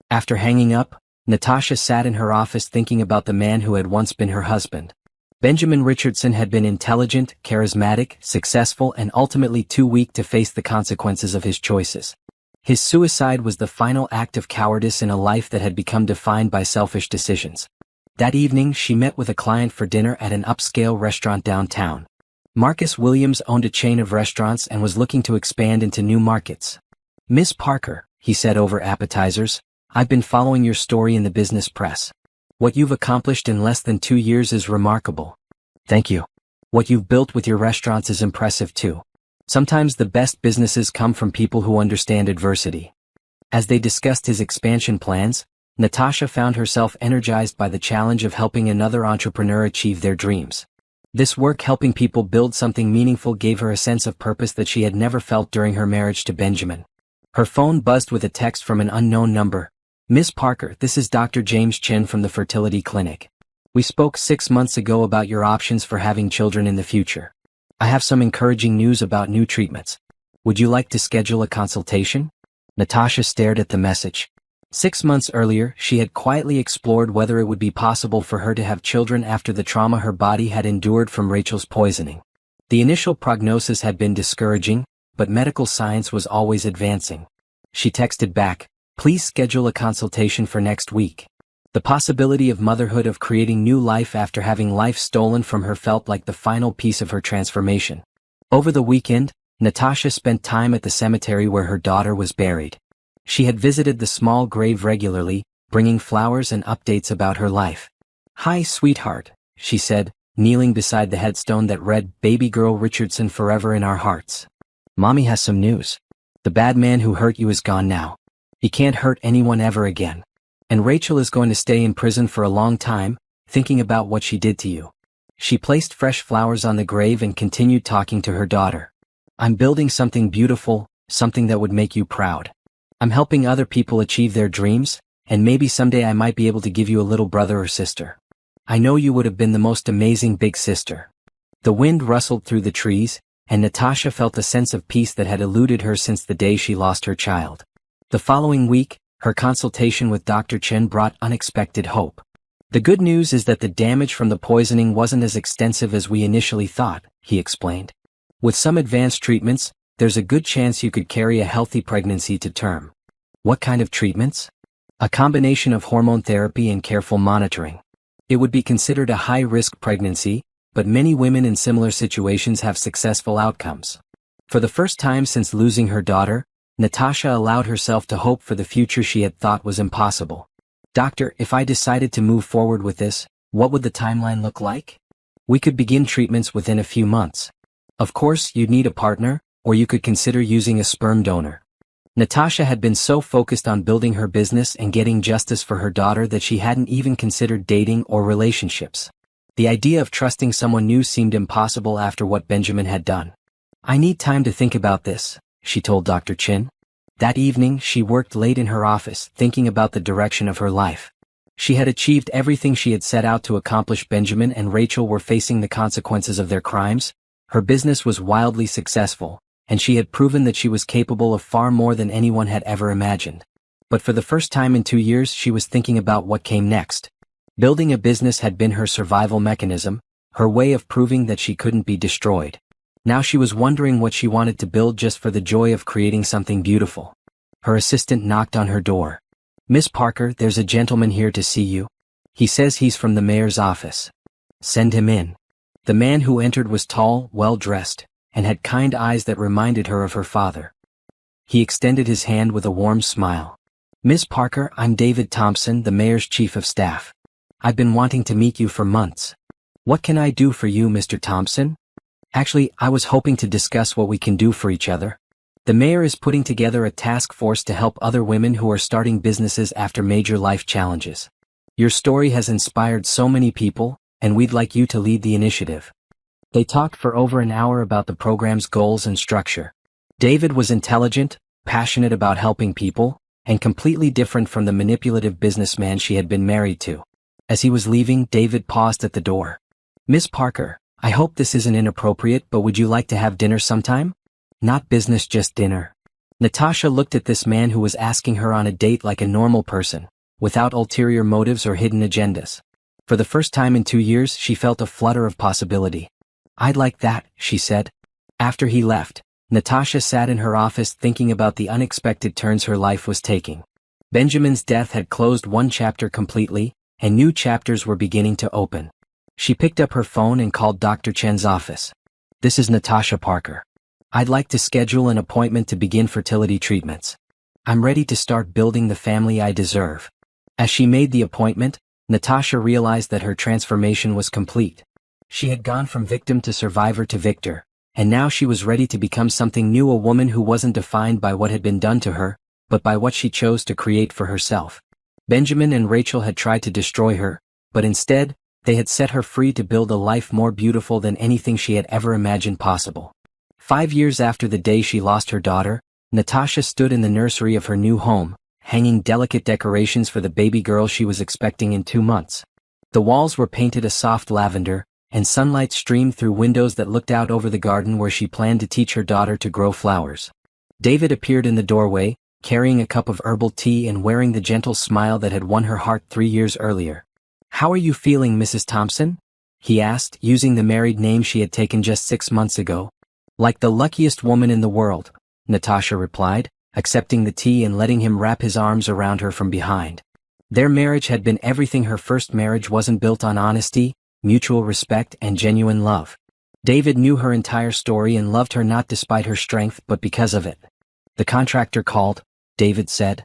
A: After hanging up, Natasha sat in her office thinking about the man who had once been her husband. Benjamin Richardson had been intelligent, charismatic, successful, and ultimately too weak to face the consequences of his choices. His suicide was the final act of cowardice in a life that had become defined by selfish decisions. That evening, she met with a client for dinner at an upscale restaurant downtown. Marcus Williams owned a chain of restaurants and was looking to expand into new markets. "Miss Parker," he said over appetizers, "I've been following your story in the business press. What you've accomplished in less than 2 years is remarkable." "Thank you. What you've built with your restaurants is impressive too. Sometimes the best businesses come from people who understand adversity." As they discussed his expansion plans, Natasha found herself energized by the challenge of helping another entrepreneur achieve their dreams. This work helping people build something meaningful gave her a sense of purpose that she had never felt during her marriage to Benjamin. Her phone buzzed with a text from an unknown number. "Miss Parker, this is Dr. James Chen from the fertility clinic. We spoke 6 months ago about your options for having children in the future. I have some encouraging news about new treatments. Would you like to schedule a consultation?" Natasha stared at the message. 6 months earlier, she had quietly explored whether it would be possible for her to have children after the trauma her body had endured from Rachel's poisoning. The initial prognosis had been discouraging, but medical science was always advancing. She texted back, "Please schedule a consultation for next week." The possibility of motherhood, of creating new life after having life stolen from her, felt like the final piece of her transformation. Over the weekend, Natasha spent time at the cemetery where her daughter was buried. She had visited the small grave regularly, bringing flowers and updates about her life. "Hi, sweetheart," she said, kneeling beside the headstone that read, "Baby girl Richardson forever in our hearts. Mommy has some news. The bad man who hurt you is gone now. He can't hurt anyone ever again. And Rachel is going to stay in prison for a long time, thinking about what she did to you." She placed fresh flowers on the grave and continued talking to her daughter. "I'm building something beautiful, something that would make you proud. I'm helping other people achieve their dreams, and maybe someday I might be able to give you a little brother or sister. I know you would have been the most amazing big sister." The wind rustled through the trees, and Natasha felt a sense of peace that had eluded her since the day she lost her child. The following week, her consultation with Dr. Chen brought unexpected hope. "The good news is that the damage from the poisoning wasn't as extensive as we initially thought," he explained. "With some advanced treatments, there's a good chance you could carry a healthy pregnancy to term." "What kind of treatments?" "A combination of hormone therapy and careful monitoring. It would be considered a high-risk pregnancy, but many women in similar situations have successful outcomes." For the first time since losing her daughter, Natasha allowed herself to hope for the future she had thought was impossible. "Doctor, if I decided to move forward with this, what would the timeline look like?" "We could begin treatments within a few months. Of course, you'd need a partner, or you could consider using a sperm donor." Natasha had been so focused on building her business and getting justice for her daughter that she hadn't even considered dating or relationships. The idea of trusting someone new seemed impossible after what Benjamin had done. "I need time to think about this," she told Dr. Chin. That evening, she worked late in her office, thinking about the direction of her life. She had achieved everything she had set out to accomplish. Benjamin and Rachel were facing the consequences of their crimes. Her business was wildly successful, and she had proven that she was capable of far more than anyone had ever imagined. But for the first time in 2 years, she was thinking about what came next. Building a business had been her survival mechanism, her way of proving that she couldn't be destroyed. Now she was wondering what she wanted to build just for the joy of creating something beautiful. Her assistant knocked on her door. "Miss Parker, there's a gentleman here to see you. He says he's from the mayor's office." "Send him in." The man who entered was tall, well-dressed, and had kind eyes that reminded her of her father. He extended his hand with a warm smile. "Miss Parker, I'm David Thompson, the mayor's chief of staff. I've been wanting to meet you for months. What can I do for you, Mr. Thompson?" "Actually, I was hoping to discuss what we can do for each other. The mayor is putting together a task force to help other women who are starting businesses after major life challenges. Your story has inspired so many people, and we'd like you to lead the initiative." They talked for over an hour about the program's goals and structure. David was intelligent, passionate about helping people, and completely different from the manipulative businessman she had been married to. As he was leaving, David paused at the door. "Miss Parker, I hope this isn't inappropriate, but would you like to have dinner sometime?" "Not business, just dinner." Natasha looked at this man who was asking her on a date like a normal person, without ulterior motives or hidden agendas. For the first time in 2 years, she felt a flutter of possibility. "I'd like that," she said. After he left, Natasha sat in her office thinking about the unexpected turns her life was taking. Benjamin's death had closed one chapter completely, and new chapters were beginning to open. She picked up her phone and called Dr. Chen's office. "This is Natasha Parker. I'd like to schedule an appointment to begin fertility treatments. I'm ready to start building the family I deserve." As she made the appointment, Natasha realized that her transformation was complete. She had gone from victim to survivor to victor, and now she was ready to become something new, a woman who wasn't defined by what had been done to her, but by what she chose to create for herself. Benjamin and Rachel had tried to destroy her, but instead, they had set her free to build a life more beautiful than anything she had ever imagined possible. 5 years after the day she lost her daughter, Natasha stood in the nursery of her new home, hanging delicate decorations for the baby girl she was expecting in 2 months. The walls were painted a soft lavender, and sunlight streamed through windows that looked out over the garden where she planned to teach her daughter to grow flowers. David appeared in the doorway, carrying a cup of herbal tea and wearing the gentle smile that had won her heart 3 years earlier. "How are you feeling, Mrs. Thompson?" he asked, using the married name she had taken just 6 months ago. "Like the luckiest woman in the world," Natasha replied, accepting the tea and letting him wrap his arms around her from behind. Their marriage had been everything her first marriage wasn't, built on honesty, mutual respect, and genuine love. David knew her entire story and loved her not despite her strength but because of it. "The contractor called," David said.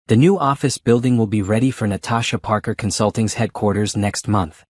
A: "The new office building will be ready for Natasha Parker Consulting's headquarters next month."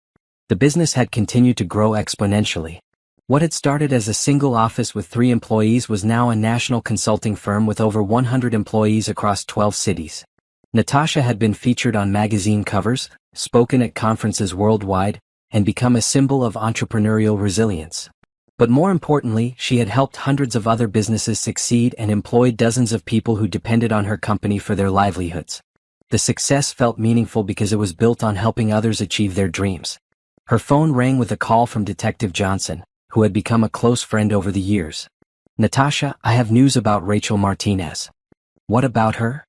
A: The business had continued to grow exponentially. What had started as a single office with 3 employees was now a national consulting firm with over 100 employees across 12 cities. Natasha had been featured on magazine covers, spoken at conferences worldwide, and become a symbol of entrepreneurial resilience. But more importantly, she had helped hundreds of other businesses succeed and employed dozens of people who depended on her company for their livelihoods. The success felt meaningful because it was built on helping others achieve their dreams. Her phone rang with a call from Detective Johnson, who had become a close friend over the years. "Natasha, I have news about Rachel Martinez." "What about her?"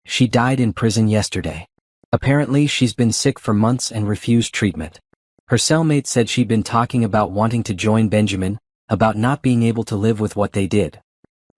A: "She died in prison yesterday. Apparently she's been sick for months and refused treatment. Her cellmate said she'd been talking about wanting to join Benjamin, about not being able to live with what they did."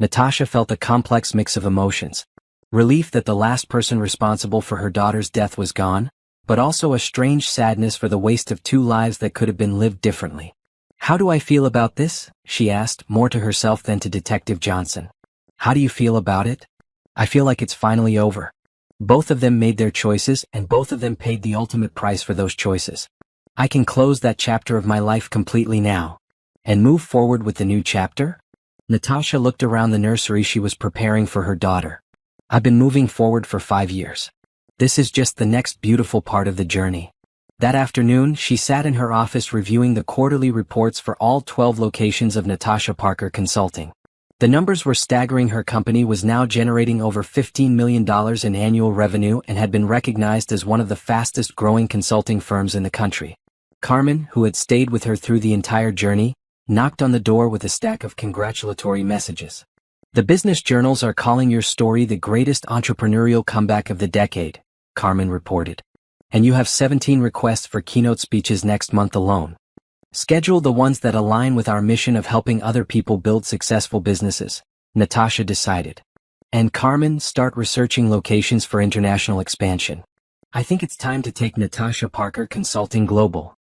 A: Natasha felt a complex mix of emotions. Relief that the last person responsible for her daughter's death was gone, but also a strange sadness for the waste of 2 lives that could have been lived differently. "How do I feel about this?" she asked, more to herself than to Detective Johnson. "How do you feel about it?" "I feel like it's finally over. Both of them made their choices and both of them paid the ultimate price for those choices. I can close that chapter of my life completely now. And move forward with the new chapter?" Natasha looked around the nursery she was preparing for her daughter. "I've been moving forward for 5 years. This is just the next beautiful part of the journey." That afternoon, she sat in her office reviewing the quarterly reports for all 12 locations of Natasha Parker Consulting. The numbers were staggering. Her company was now generating over $15 million in annual revenue and had been recognized as one of the fastest growing consulting firms in the country. Carmen, who had stayed with her through the entire journey, knocked on the door with a stack of congratulatory messages. "The business journals are calling your story the greatest entrepreneurial comeback of the decade," Carmen reported. "And you have 17 requests for keynote speeches next month alone. Schedule the ones that align with our mission of helping other people build successful businesses," Natasha decided. "And Carmen, start researching locations for international expansion. I think it's time to take Natasha Parker Consulting global."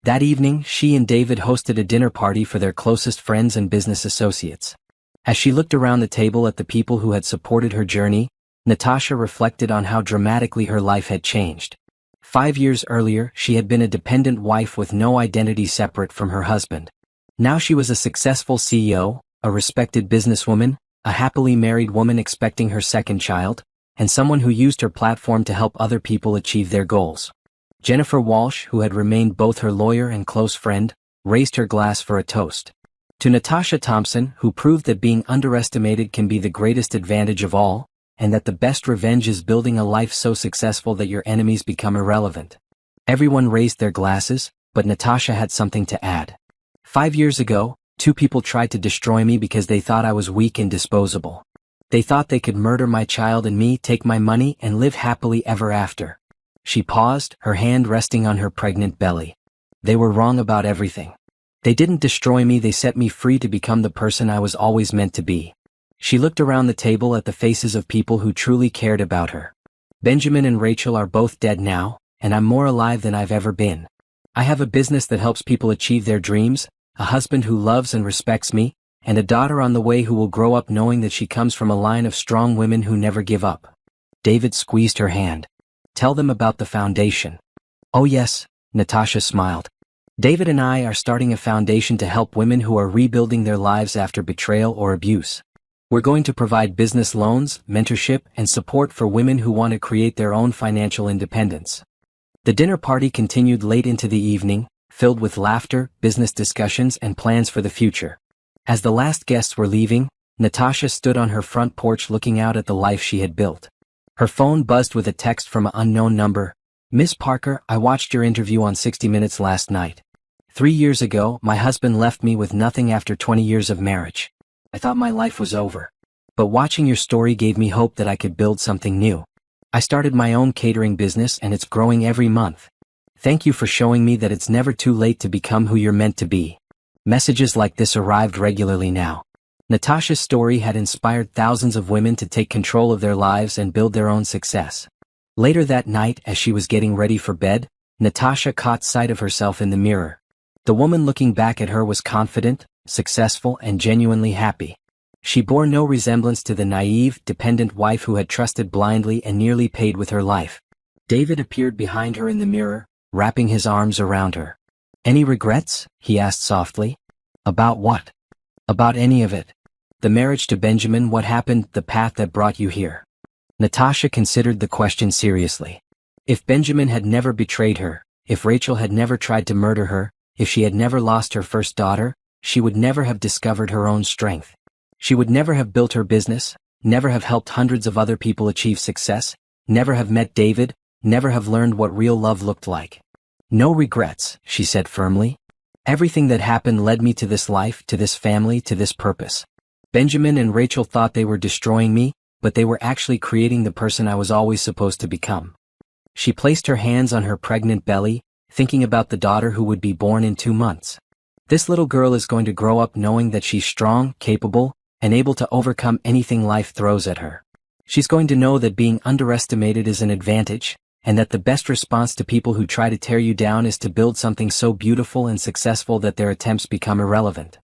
A: That evening, she and David hosted a dinner party for their closest friends and business associates. As she looked around the table at the people who had supported her journey, Natasha reflected on how dramatically her life had changed. 5 years earlier, she had been a dependent wife with no identity separate from her husband. Now she was a successful CEO, a respected businesswoman, a happily married woman expecting her second child, and someone who used her platform to help other people achieve their goals. Jennifer Walsh, who had remained both her lawyer and close friend, raised her glass for a toast. To Natasha Thompson, who proved that being underestimated can be the greatest advantage of all, and that the best revenge is building a life so successful that your enemies become irrelevant. Everyone raised their glasses, but Natasha had something to add. 5 years ago, 2 people tried to destroy me because they thought I was weak and disposable. They thought they could murder my child and me, take my money, and live happily ever after. She paused, her hand resting on her pregnant belly. They were wrong about everything. They didn't destroy me, they set me free to become the person I was always meant to be. She looked around the table at the faces of people who truly cared about her. Benjamin and Rachel are both dead now, and I'm more alive than I've ever been. I have a business that helps people achieve their dreams, a husband who loves and respects me, and a daughter on the way who will grow up knowing that she comes from a line of strong women who never give up. David squeezed her hand. Tell them about the foundation. Oh yes, Natasha smiled. David and I are starting a foundation to help women who are rebuilding their lives after betrayal or abuse. We're going to provide business loans, mentorship, and support for women who want to create their own financial independence. The dinner party continued late into the evening, filled with laughter, business discussions, and plans for the future. As the last guests were leaving, Natasha stood on her front porch looking out at the life she had built. Her phone buzzed with a text from an unknown number. Miss Parker, I watched your interview on 60 Minutes last night. 3 years ago, my husband left me with nothing after 20 years of marriage. I thought my life was over. But watching your story gave me hope that I could build something new. I started my own catering business and it's growing every month. Thank you for showing me that it's never too late to become who you're meant to be. Messages like this arrived regularly now. Natasha's story had inspired thousands of women to take control of their lives and build their own success. Later that night, as she was getting ready for bed, Natasha caught sight of herself in the mirror. The woman looking back at her was confident, successful, and genuinely happy. She bore no resemblance to the naive, dependent wife who had trusted blindly and nearly paid with her life. David appeared behind her in the mirror, wrapping his arms around her. Any regrets? He asked softly. About what? About any of it. The marriage to Benjamin, what happened, the path that brought you here. Natasha considered the question seriously. If Benjamin had never betrayed her, if Rachel had never tried to murder her, if she had never lost her first daughter, she would never have discovered her own strength. She would never have built her business, never have helped hundreds of other people achieve success, never have met David, never have learned what real love looked like. No regrets, she said firmly. Everything that happened led me to this life, to this family, to this purpose. Benjamin and Rachel thought they were destroying me, but they were actually creating the person I was always supposed to become. She placed her hands on her pregnant belly, thinking about the daughter who would be born in 2 months. This little girl is going to grow up knowing that she's strong, capable, and able to overcome anything life throws at her. She's going to know that being underestimated is an advantage, and that the best response to people who try to tear you down is to build something so beautiful and successful that their attempts become irrelevant.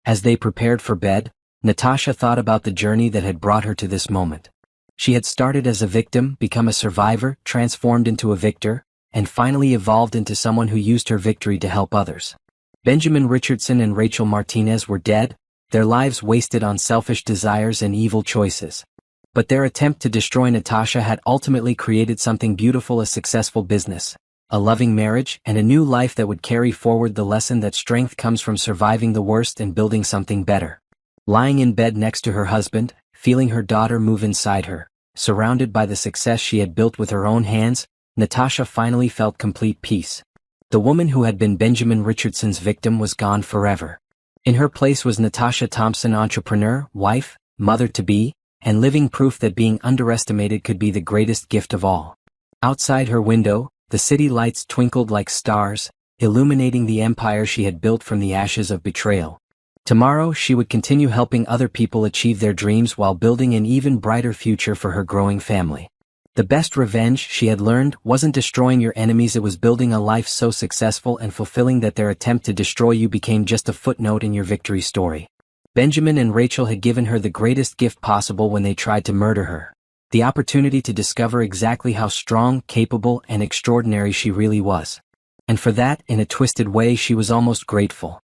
A: As they prepared for bed, Natasha thought about the journey that had brought her to this moment. She had started as a victim, become a survivor, transformed into a victor, and finally evolved into someone who used her victory to help others. Benjamin Richardson and Rachel Martinez were dead, their lives wasted on selfish desires and evil choices. But their attempt to destroy Natasha had ultimately created something beautiful: a successful business, a loving marriage, and a new life that would carry forward the lesson that strength comes from surviving the worst and building something better. Lying in bed next to her husband, feeling her daughter move inside her, surrounded by the success she had built with her own hands, Natasha finally felt complete peace. The woman who had been Benjamin Richardson's victim was gone forever. In her place was Natasha Thompson, entrepreneur, wife, mother-to-be, and living proof that being underestimated could be the greatest gift of all. Outside her window, the city lights twinkled like stars, illuminating the empire she had built from the ashes of betrayal. Tomorrow she would continue helping other people achieve their dreams while building an even brighter future for her growing family. The best revenge, she had learned, wasn't destroying your enemies, it was building a life so successful and fulfilling that their attempt to destroy you became just a footnote in your victory story. Benjamin and Rachel had given her the greatest gift possible when they tried to murder her: the opportunity to discover exactly how strong, capable, and extraordinary she really was. And for that, in a twisted way, she was almost grateful.